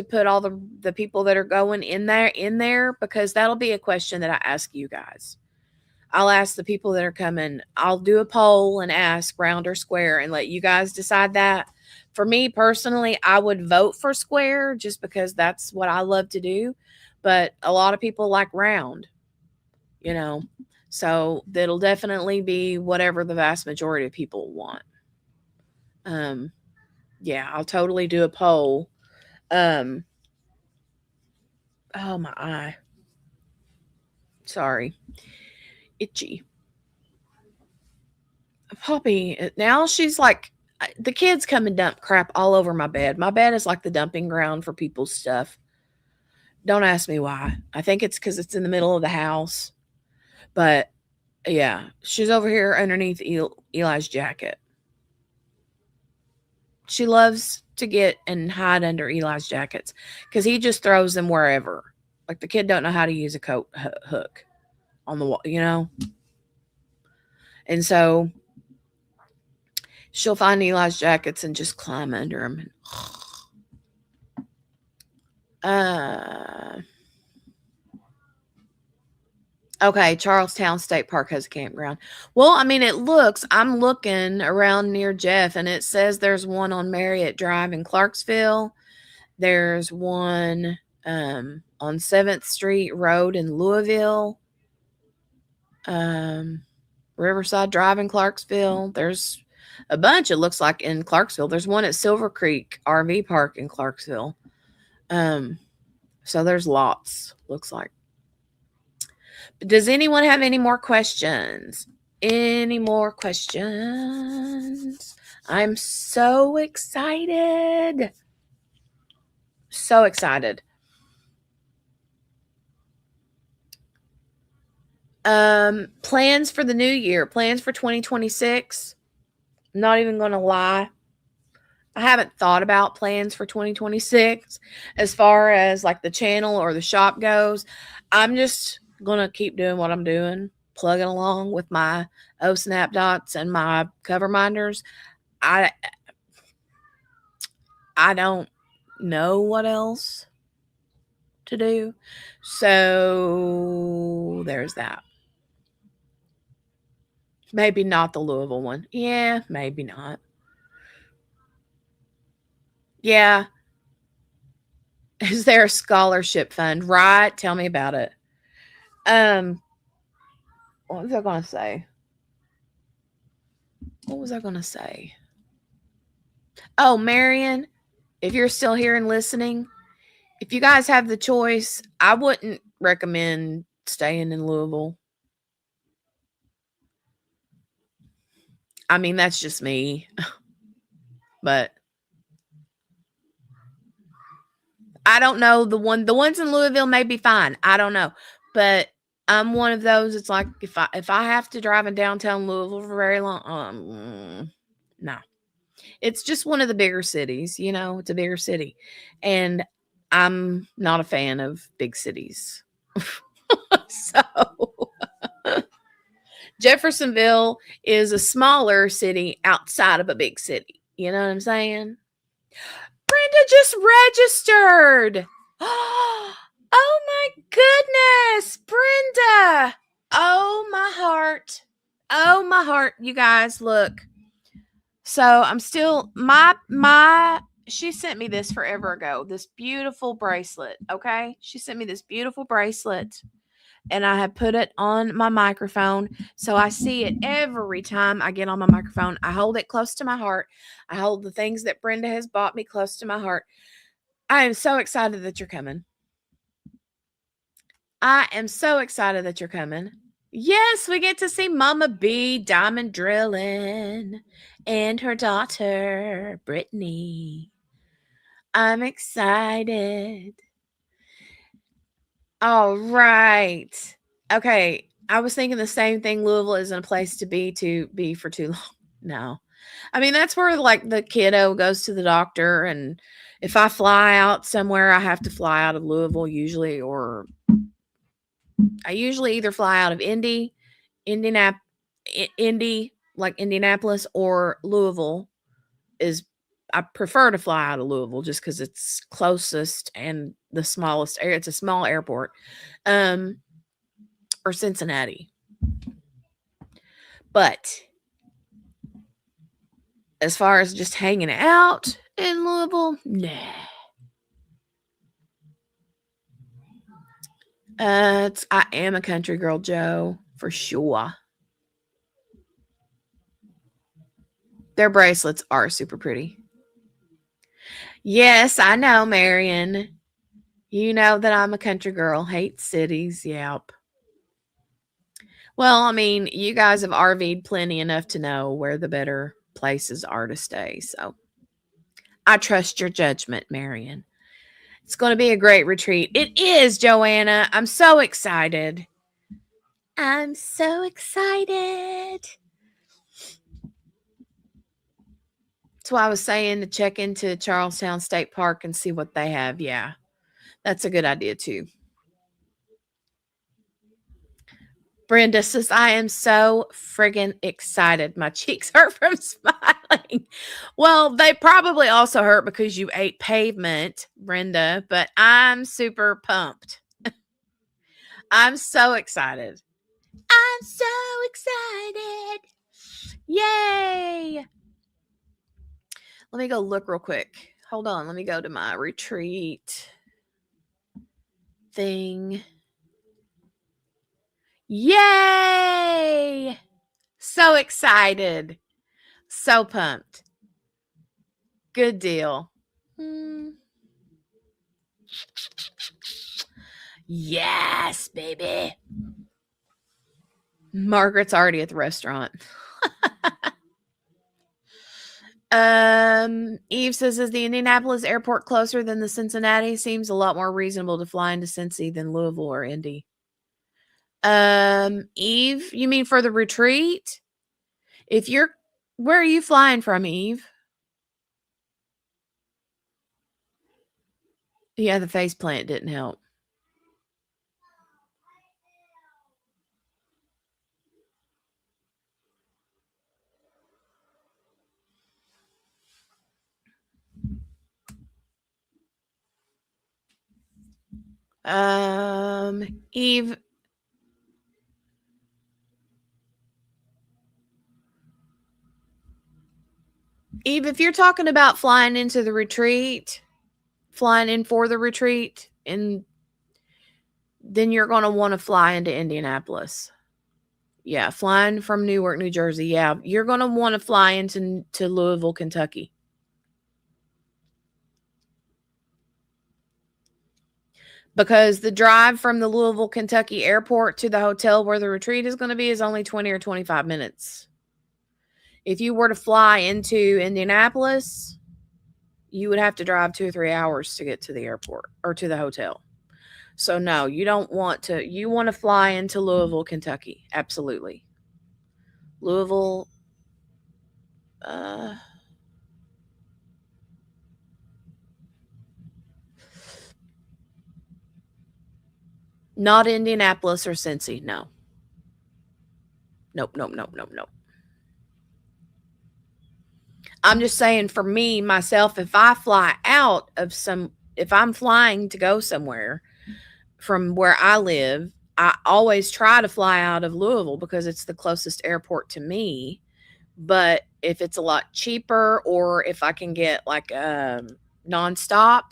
put all the people that are going in there, because that'll be a question that I ask you guys. I'll ask the people that are coming. I'll do a poll and ask round or square and let you guys decide that. For me personally, I would vote for square just because that's what I love to do. But a lot of people like round, so that'll definitely be whatever the vast majority of people want. Yeah, I'll totally do a poll. Oh, my eye. Sorry. Itchy. Poppy, now she's like, the kids come and dump crap all over my bed. My bed is like the dumping ground for people's stuff. Don't ask me why. I think it's because it's in the middle of the house. But yeah, she's over here underneath Eli's jacket. She loves to get and hide under Eli's jackets because he just throws them wherever. Like the kid don't know how to use a coat hook on the wall, And so she'll find Eli's jackets and just climb under them. Okay, Charlestown State Park has a campground. Well, I mean, I'm looking around near Jeff, and it says there's one on Marriott Drive in Clarksville. There's one on 7th Street Road in Louisville. Riverside Drive in Clarksville. There's a bunch, it looks like, in Clarksville. There's one at Silver Creek RV Park in Clarksville. So there's lots, looks like. Does anyone have any more questions? Any more questions? I'm so excited. So excited. Plans for the new year, plans for 2026. I'm not even going to lie. I haven't thought about plans for 2026 as far as like the channel or the shop goes. I'm just going to keep doing what I'm doing. plugging along with my Snap dots and my cover minders. I I don't know what else to do. So there's that. Maybe not the Louisville one. Yeah, maybe not. Yeah. Is there a scholarship fund? Right. Tell me about it. Um, what was I gonna say? What was I gonna say? Oh, Marion, if you're still here and listening, if you guys have the choice, I wouldn't recommend staying in Louisville. I mean, that's just me. But I don't know. The ones in Louisville may be fine. I don't know. But I'm one of those. It's like if I have to drive in downtown Louisville for very long, no. It's just one of the bigger cities, it's a bigger city. And I'm not a fan of big cities. So Jeffersonville is a smaller city outside of a big city. You know what I'm saying? Brenda just registered. Oh my goodness, Brenda. Oh my heart. Oh my heart. You guys, look. So I'm still she sent me this forever ago. This beautiful bracelet, okay? She sent me this beautiful bracelet and I have put it on my microphone so I see it every time I get on my microphone. I hold it close to my heart. I hold the things that Brenda has bought me close to my heart. I am so excited that you're coming. I am so excited that you're coming. Yes, we get to see Mama B diamond drilling and her daughter, Brittany. I'm excited. All right. Okay. I was thinking the same thing. Louisville isn't a place to be for too long. No. I mean, that's where like the kiddo goes to the doctor. And if I fly out somewhere, I have to fly out of Louisville usually, or I usually either fly out of Indy, like Indianapolis, or Louisville is I prefer to fly out of Louisville just because it's closest and the smallest area. It's a small airport. Or Cincinnati. But as far as just hanging out in Louisville, nah. I am a country girl, Joe, for sure. Their bracelets are super pretty. Yes, I know, Marion. You know that I'm a country girl, hate cities. Yep. Well, I mean, you guys have RV'd plenty enough to know where the better places are to stay. So I trust your judgment, Marion. It's going to be a great retreat. It is, Joanna. I'm so excited. I'm so excited. That's why I was saying to check into Charlestown State Park and see what they have. Yeah, that's a good idea too. Brenda says, I am so friggin' excited. My cheeks hurt from smiling. Well, they probably also hurt because you ate pavement, Brenda, but I'm super pumped. I'm so excited. I'm so excited. Yay. Let me go look real quick. Hold on. Let me go to my retreat thing. Yay! So excited. So pumped. Good deal. Yes, baby. Margaret's already at the restaurant. Eve says, is the Indianapolis airport closer than the Cincinnati? Seems a lot more reasonable to fly into Cincy than Louisville or Indy. Eve, you mean for the retreat? Where are you flying from, Eve? Yeah, the face plant didn't help. Eve, if you're talking about flying into the retreat, flying in for the retreat, and then you're going to want to fly into Indianapolis. Yeah, flying from Newark, New Jersey. Yeah, you're going to want to fly into Louisville, Kentucky. Because the drive from the Louisville, Kentucky airport to the hotel where the retreat is going to be is only 20 or 25 minutes. If you were to fly into Indianapolis, you would have to drive 2 or 3 hours to get to the airport or to the hotel. So no, you don't want to. You want to fly into Louisville, Kentucky. Absolutely. Louisville, not Indianapolis or Cincy. No. Nope. I'm just saying for me, myself, if I fly out of if I'm flying to go somewhere from where I live, I always try to fly out of Louisville because it's the closest airport to me. But if it's a lot cheaper or if I can get like a nonstop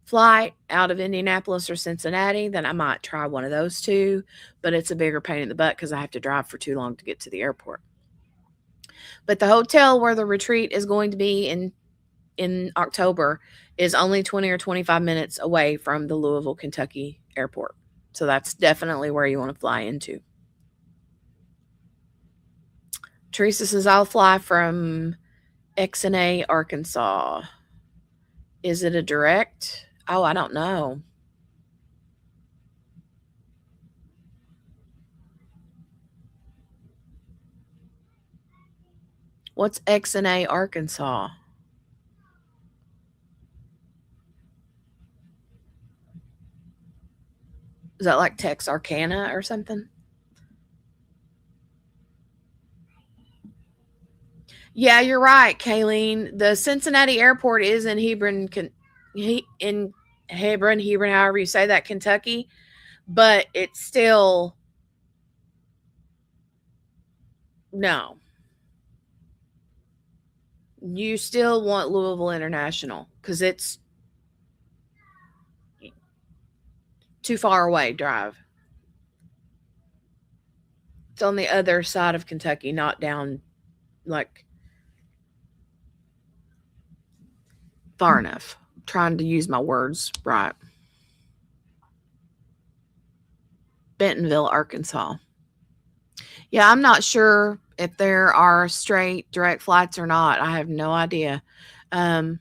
flight out of Indianapolis or Cincinnati, then I might try one of those two. But it's a bigger pain in the butt because I have to drive for too long to get to the airport. But the hotel where the retreat is going to be in October is only 20 or 25 minutes away from the Louisville, Kentucky airport. So that's definitely where you want to fly into. Teresa says, I'll fly from XNA, Arkansas. Is it a direct? Oh, I don't know. What's XNA, Arkansas? Is that like Texarkana or something? Yeah, you're right, Kayleen. The Cincinnati airport is in Hebron, Hebron, however you say that, Kentucky, but it's still no. You still want Louisville International because it's too far away drive. It's on the other side of Kentucky, not down like far enough. I'm trying to use my words right. Bentonville, Arkansas. Yeah, I'm not sure if there are straight direct flights or not. I have no idea. But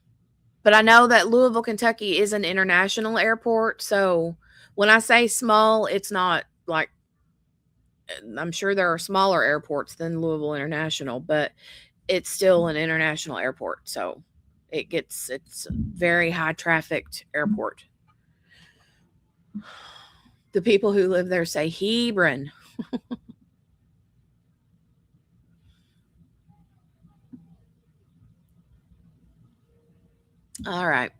I know that Louisville, Kentucky is an international airport. So when I say small, it's not like I'm sure there are smaller airports than Louisville International, but it's still an international airport. So it's a very high trafficked airport. The people who live there say Hebron. All right.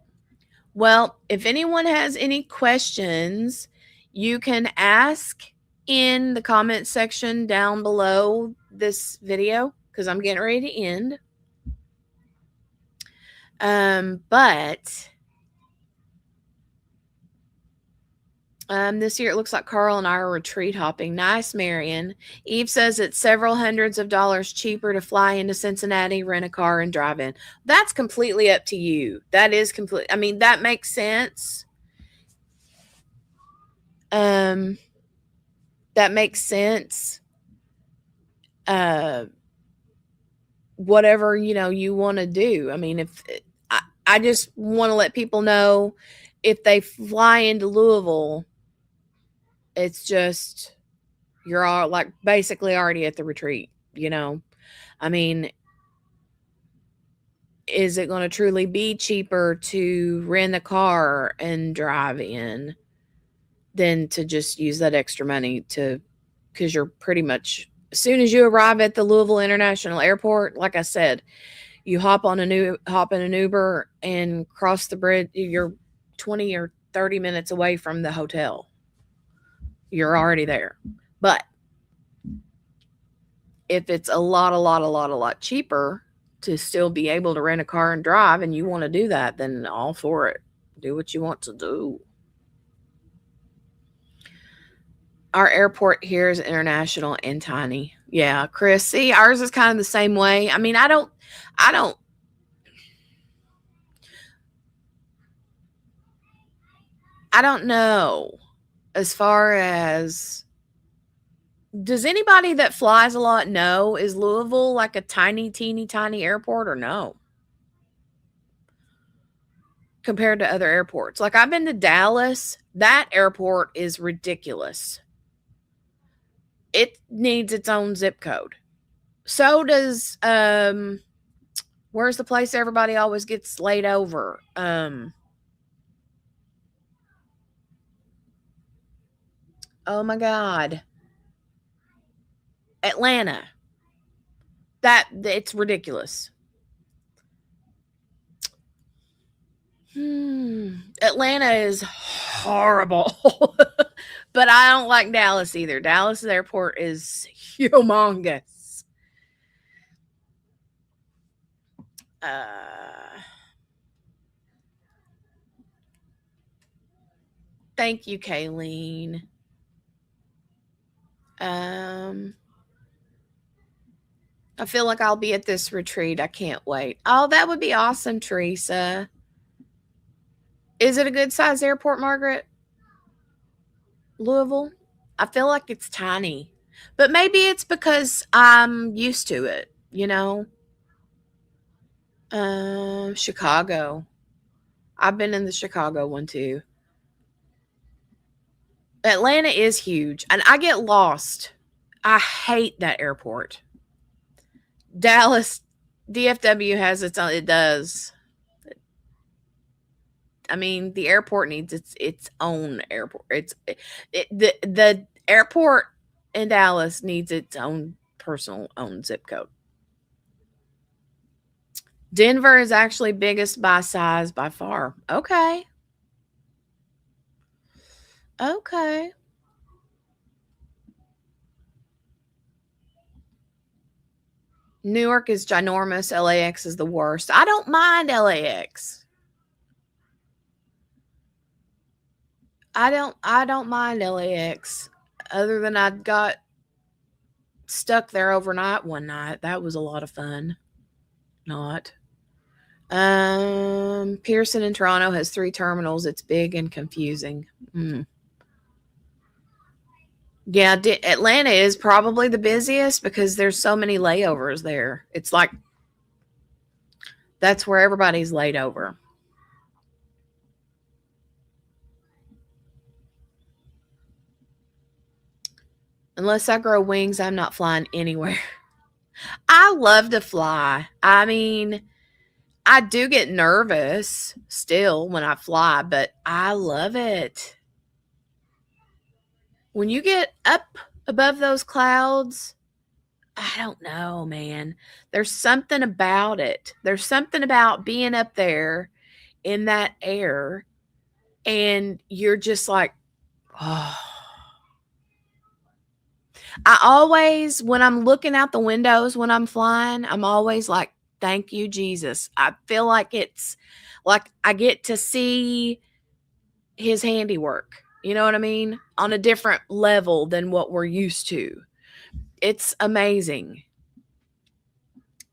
Well, if anyone has any questions, you can ask in the comment section down below this video because I'm getting ready to end. But this year it looks like Carl and I are retreat hopping. Nice, Marion. Eve says it's several hundreds of dollars cheaper to fly into Cincinnati, rent a car, and drive in. That's completely up to you. That is complete. I mean, that makes sense. That makes sense. Whatever you want to do. I mean, if I just want to let people know if they fly into Louisville, it's just you're all like basically already at the retreat. I mean, is it going to truly be cheaper to rent a car and drive in than to just use that extra money because you're pretty much as soon as you arrive at the Louisville International Airport, like I said, you hop in an Uber and cross the bridge. You're 20 or 30 minutes away from the hotel. You're already there. But if it's a lot cheaper to still be able to rent a car and drive and you want to do that, then all for it. Do what you want to do. Our airport here is international and tiny. Yeah, Chris. See, ours is kind of the same way. I mean, I don't know as far as, does anybody that flies a lot know, is Louisville like a tiny, teeny, tiny airport or no? Compared to other airports. Like I've been to Dallas. That airport is ridiculous. It needs its own zip code. So does where's the place everybody always gets laid over? Oh my God. Atlanta. It's ridiculous. Atlanta is horrible. But I don't like Dallas either. Dallas airport is humongous. Thank you, Kayleen. I feel like I'll be at this retreat. I can't wait. Oh, that would be awesome, Teresa. Is it a good size airport, Margaret? Louisville? I feel like it's tiny. But maybe it's because I'm used to it, you know? Chicago. I've been in the Chicago one too. Atlanta is huge, and I get lost. I hate that airport. Dallas, DFW has its own. It does. I mean, the airport needs its own airport. The airport in Dallas needs its own personal own zip code. Denver is actually biggest by size by far. Okay. Okay. Newark is ginormous. LAX is the worst. I don't mind LAX. I don't mind LAX. Other than I got stuck there overnight one night. That was a lot of fun. Not. Pearson in Toronto has 3 terminals. It's big and confusing. Yeah, Atlanta is probably the busiest because there's so many layovers there. It's like that's where everybody's laid over. Unless I grow wings, I'm not flying anywhere. I love to fly. I mean, I do get nervous still when I fly, but I love it. When you get up above those clouds, I don't know, man. There's something about it. There's something about being up there in that air and you're just like, oh. I always, when I'm looking out the windows when I'm flying, I'm always like, thank you, Jesus. I feel like it's like I get to see his handiwork. You know what I mean? On a different level than what we're used to. It's amazing.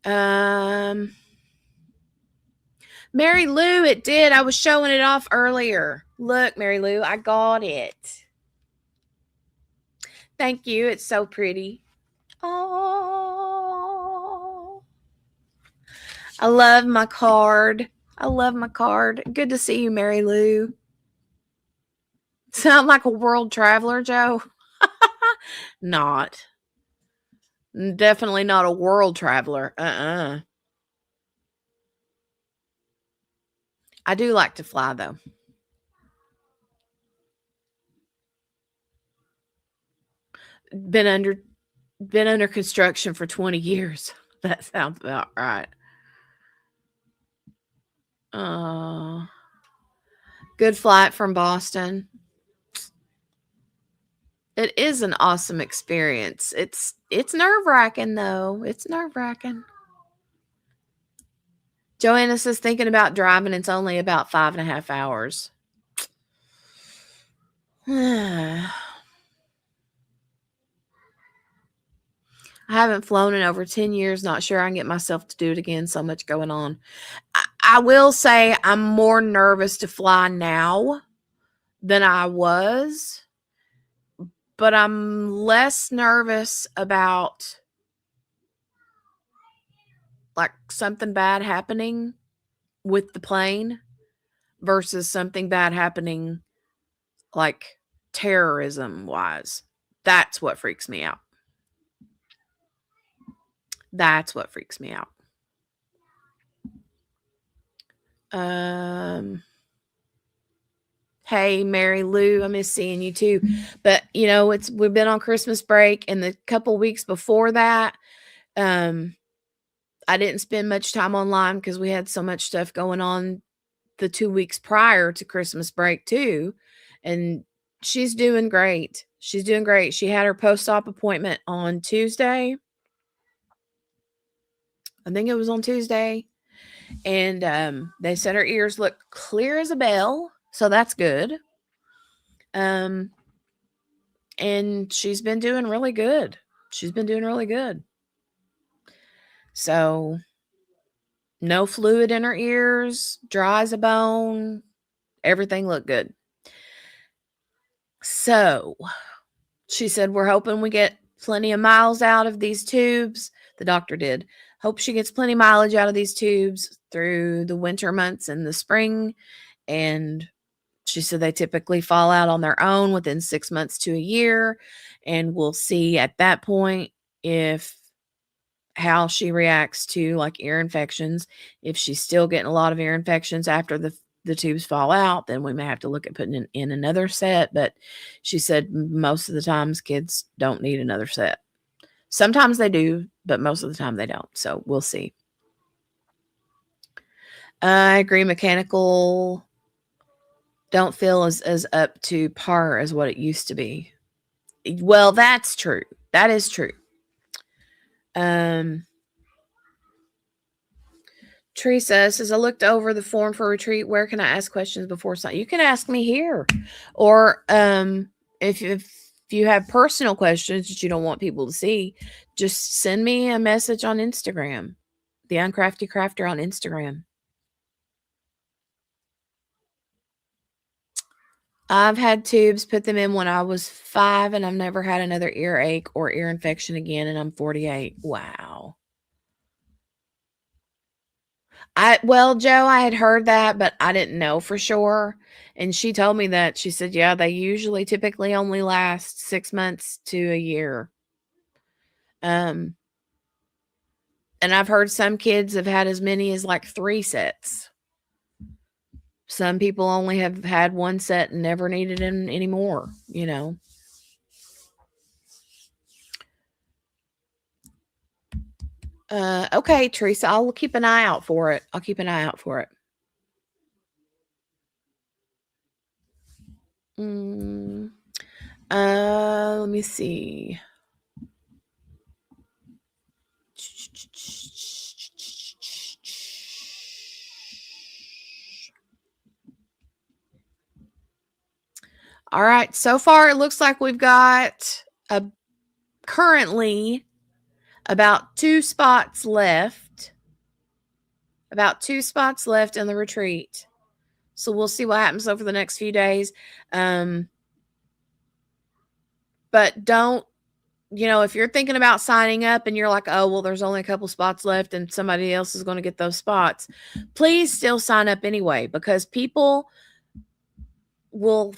Mary Lou, it did. I was showing it off earlier. Look, Mary Lou, I got it. Thank you. It's so pretty. Oh, I love my card. I love my card. Good to see you, Mary Lou. Sound like a world traveler, Joe? Not. Definitely not a world traveler. I do like to fly, though. Been under construction for 20 years. That sounds about right. Good flight from Boston. It is an awesome experience. It's nerve-wracking though. It's nerve-wracking. Joanna says thinking about driving, it's only about 5.5 hours. I haven't flown in over 10 years. Not sure I can get myself to do it again. So much going on. I will say I'm more nervous to fly now than I was, but I'm less nervous about like something bad happening with the plane versus something bad happening like terrorism wise. That's what freaks me out. That's what freaks me out. Hey, Mary Lou, I miss seeing you too. But we've been on Christmas break, and the couple weeks before that, I didn't spend much time online because we had so much stuff going on the 2 weeks prior to Christmas break too. And she's doing great. She's doing great. She had her post-op appointment on Tuesday. I think it was on Tuesday. And they said her ears look clear as a bell. So that's good. And she's been doing really good. So no fluid in her ears, dry as a bone. Everything looked good. So she said, we're hoping we get plenty of miles out of these tubes. The doctor did. Hope she gets plenty of mileage out of these tubes through the winter months and the spring. And she said they typically fall out on their own within 6 months to a year. And we'll see at that point how she reacts to like ear infections. If she's still getting a lot of ear infections after the tubes fall out, then we may have to look at putting in another set. But she said most of the times kids don't need another set. Sometimes they do, but most of the time they don't. So we'll see. I agree. Mechanical don't feel as up to par as what it used to be. Well, that's true. That is true. Teresa says, I looked over the form for retreat. Where can I ask questions before signing? You can ask me here. Or if you have personal questions that you don't want people to see, just send me a message on Instagram. The Uncrafty Crafter on Instagram. I've had tubes, put them in when I was 5, and I've never had another earache or ear infection again, and I'm 48. Wow. Well, Joe, I had heard that, but I didn't know for sure. And she told me that. She said, yeah, they usually typically only last 6 months to a year. And I've heard some kids have had as many as like 3 sets. Some people only have had 1 set and never needed them anymore, Okay, Teresa, I'll keep an eye out for it. Let me see. All right. So far, it looks like we've got currently about 2 spots left. About 2 spots left in the retreat. So we'll see what happens over the next few days. But don't, if you're thinking about signing up and you're like, oh, well, there's only a couple spots left and somebody else is going to get those spots, please still sign up anyway, because people will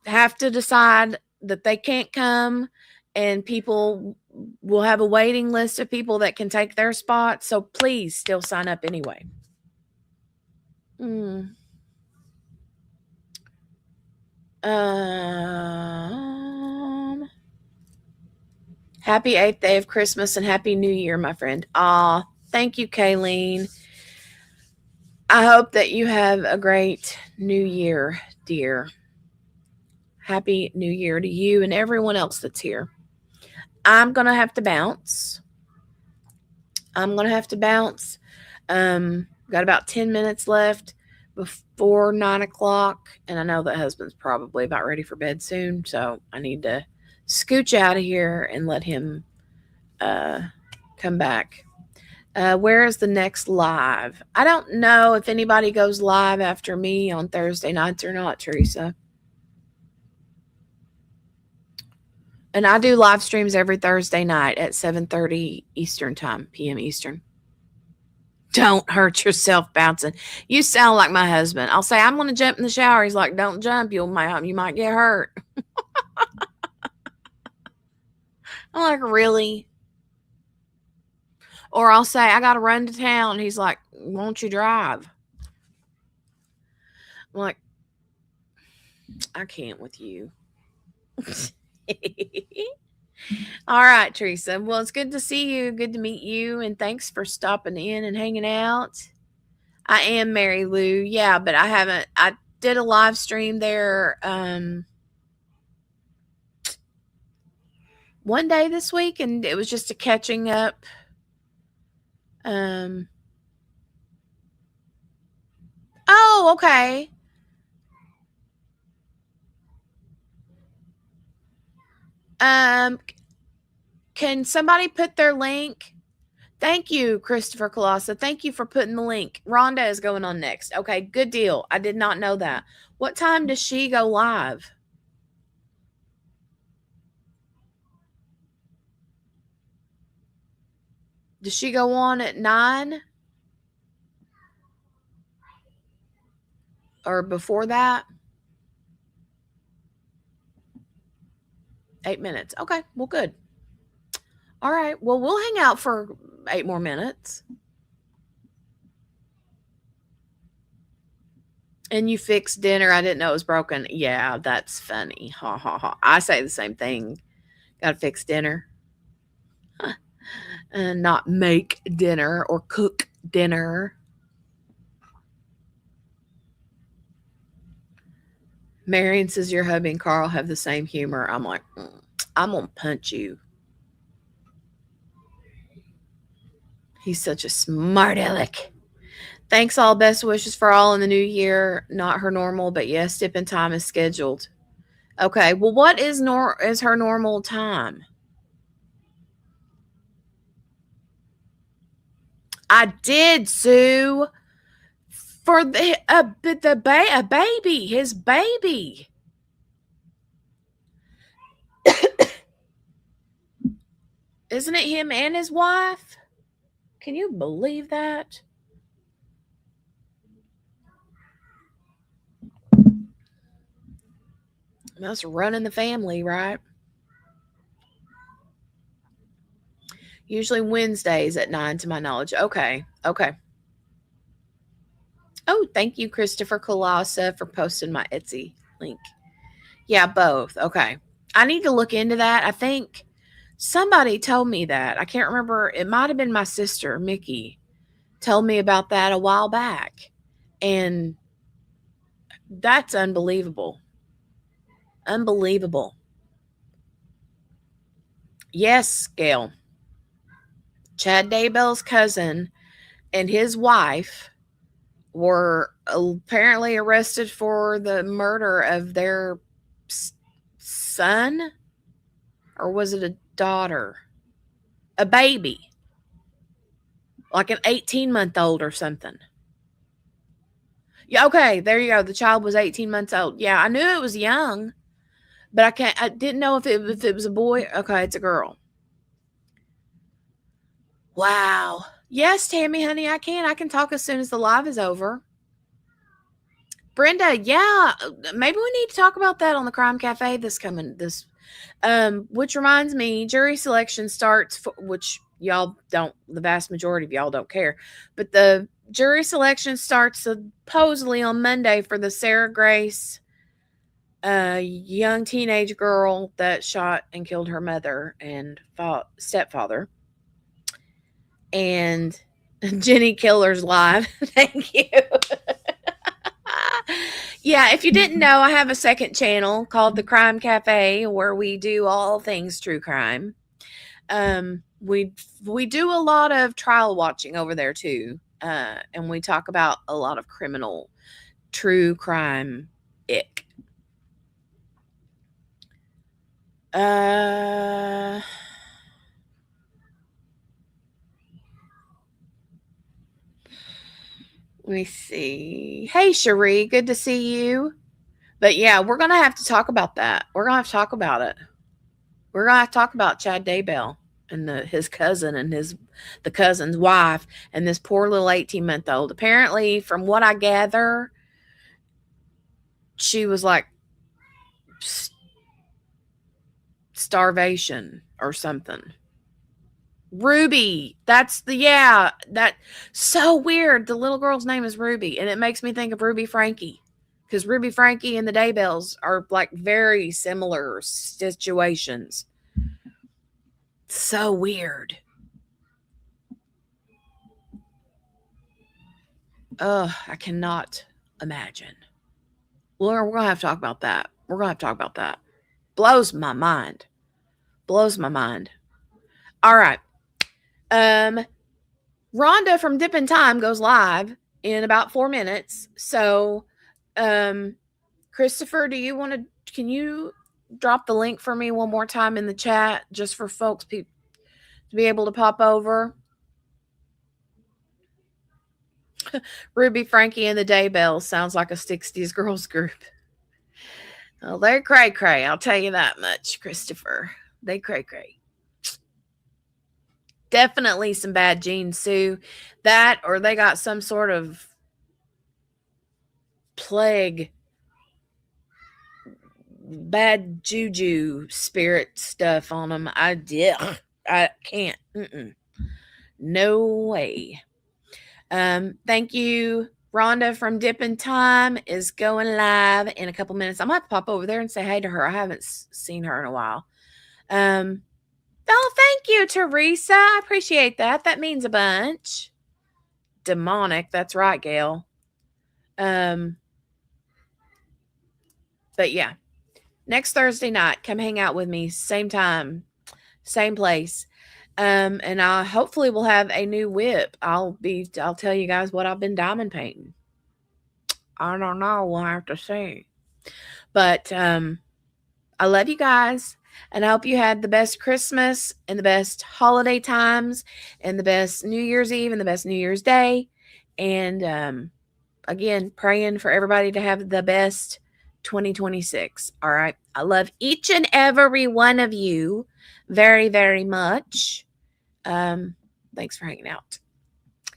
have to decide that they can't come, and people will have a waiting list of people that can take their spot. So please still sign up anyway. Happy 8th day of Christmas and Happy New Year, my friend. Thank you, Kayleen. I hope that you have a great new year, dear. Happy New Year to you and everyone else that's here. I'm going to have to bounce. Got about 10 minutes left before 9 o'clock. And I know that husband's probably about ready for bed soon. So I need to scooch out of here and let him come back. Where is the next live? I don't know if anybody goes live after me on Thursday nights or not, Teresa. And I do live streams every Thursday night at 7:30 Eastern time, p.m. Eastern. Don't hurt yourself bouncing. You sound like my husband. I'll say, I'm going to jump in the shower. He's like, don't jump. You might get hurt. I'm like, really? Or I'll say, I got to run to town. He's like, won't you drive? I'm like, I can't with you. All right, Teresa. Well, it's good to see you. Good to meet you. And thanks for stopping in and hanging out. I am Mary Lou. Yeah, but I did a live stream there one day this week, and it was just a catching up. Oh, okay. Can somebody put their link? Thank you, Christopher Colassa. Thank you for putting the link. Rhonda is going on next. Okay, good deal. I did not know that. What time does she go live? Does she go on at 9? Or before that? 8 minutes. Okay, well, good. All right, well, we'll hang out for 8 more minutes. And you fixed dinner. I didn't know it was broken. Yeah, that's funny. Ha, ha, ha. I say the same thing. Got to fix dinner. And not make dinner or cook dinner. Marion says your hubby and Carl have the same humor. I'm like, I'm going to punch you. He's such a smart aleck. Thanks, all. Best wishes for all in the new year. Not her normal, but yes, tipping time is scheduled. Okay, well, what is her normal time? I did, Sue, for a baby, his baby. Isn't it him and his wife? Can you believe that? That's running the family, right? Usually Wednesdays at 9 to my knowledge. Okay. Oh, thank you, Christopher Colassa, for posting my Etsy link. Yeah, both. Okay. I need to look into that. I think somebody told me that. I can't remember. It might have been my sister, Mickey, told me about that a while back. And that's unbelievable. Unbelievable. Yes, Gail. Chad Daybell's cousin and his wife were apparently arrested for the murder of their son, or was it a daughter? A baby. Like an 18-month-old or something. Yeah, okay, there you go. The child was 18 months old. Yeah, I knew it was young, but I didn't know if it was a boy. Okay, it's a girl. Wow. Yes, Tammy, honey, I can talk as soon as the live is over. Brenda, yeah, maybe we need to talk about that on the Crime Cafe which reminds me, jury selection starts, which y'all don't, the vast majority of y'all don't care, but the jury selection starts supposedly on Monday for the Sarah Grace, young teenage girl that shot and killed her mother and stepfather. And Jenny Killer's live. Thank you. Yeah, if you didn't know, I have a second channel called The Crime Cafe where we do all things true crime. We do a lot of trial watching over there too, and we talk about a lot of criminal true crime ick. Let me see. Hey, Cherie, good to see you. But yeah, we're gonna have to talk about that. We're gonna have to talk about it. We're gonna have to talk about Chad Daybell and his cousin and the cousin's wife and this poor little 18-month-old. Apparently, from what I gather, she was like starvation or something. Ruby, that's so weird. The little girl's name is Ruby, and it makes me think of Ruby Frankie, because Ruby Frankie and the Daybells are like very similar situations. So weird. Ugh, I cannot imagine. Well, we're gonna have to talk about that. We're gonna have to talk about that. Blows my mind. Blows my mind. All right. Rhonda from Dip in Time goes live in about 4 minutes. So, Christopher, can you drop the link for me one more time in the chat just for folks to be able to pop over? Ruby, Frankie, and the Daybells sounds like a 60s girls group. Well, they're cray-cray, I'll tell you that much, Christopher. They cray-cray. Definitely some bad genes, Sue. That, or they got some sort of plague, bad juju spirit stuff on them. I can't. No way. Thank you. Rhonda from Dip in Time is going live in a couple minutes. I might pop over there and say hey to her. I haven't seen her in a while. Oh, thank you, Teresa. I appreciate that. That means a bunch. Demonic. That's right, Gail. But yeah, next Thursday night, come hang out with me. Same time, same place. And I hopefully will have a new whip. I'll tell you guys what I've been diamond painting. I don't know. We'll have to see. But I love you guys. And I hope you had the best Christmas and the best holiday times and the best New Year's Eve and the best New Year's Day. And again, praying for everybody to have the best 2026. All right. I love each and every one of you very, very much. Thanks for hanging out.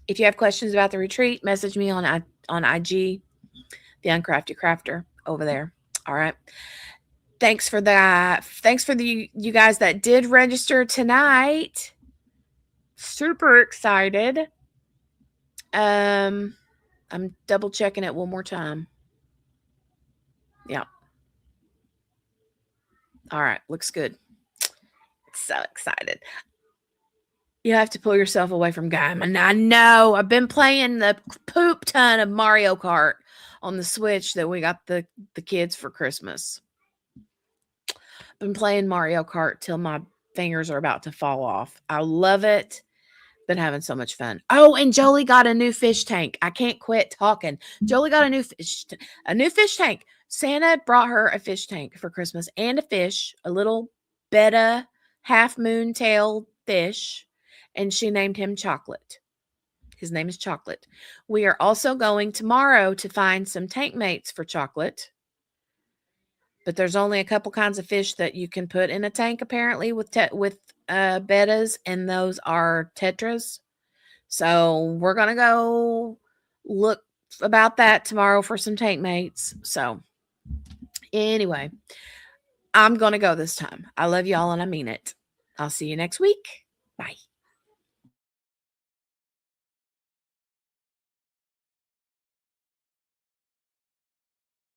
If you have questions about the retreat, message me on IG, the Uncrafty Crafter over there. All right. Thanks for that. Thanks for you guys that did register tonight. Super excited. I'm double checking it one more time. Yeah. All right. Looks good. So excited. You have to pull yourself away from Gaiman. I know. I've been playing the poop ton of Mario Kart on the Switch that we got the kids for Christmas. Been playing Mario Kart till my fingers are about to fall off. I love it. Been having so much fun. Oh, and Jolie got a new fish tank. I can't quit talking. Jolie got a new fish tank. Santa brought her a fish tank for Christmas and a fish, a little betta half moon tail fish, and she named him Chocolate. His name is Chocolate. We are also going tomorrow to find some tank mates for Chocolate. But there's only a couple kinds of fish that you can put in a tank, apparently, with bettas, and those are tetras. So we're going to go look about that tomorrow for some tank mates. So anyway, I'm going to go this time. I love y'all and I mean it. I'll see you next week. Bye.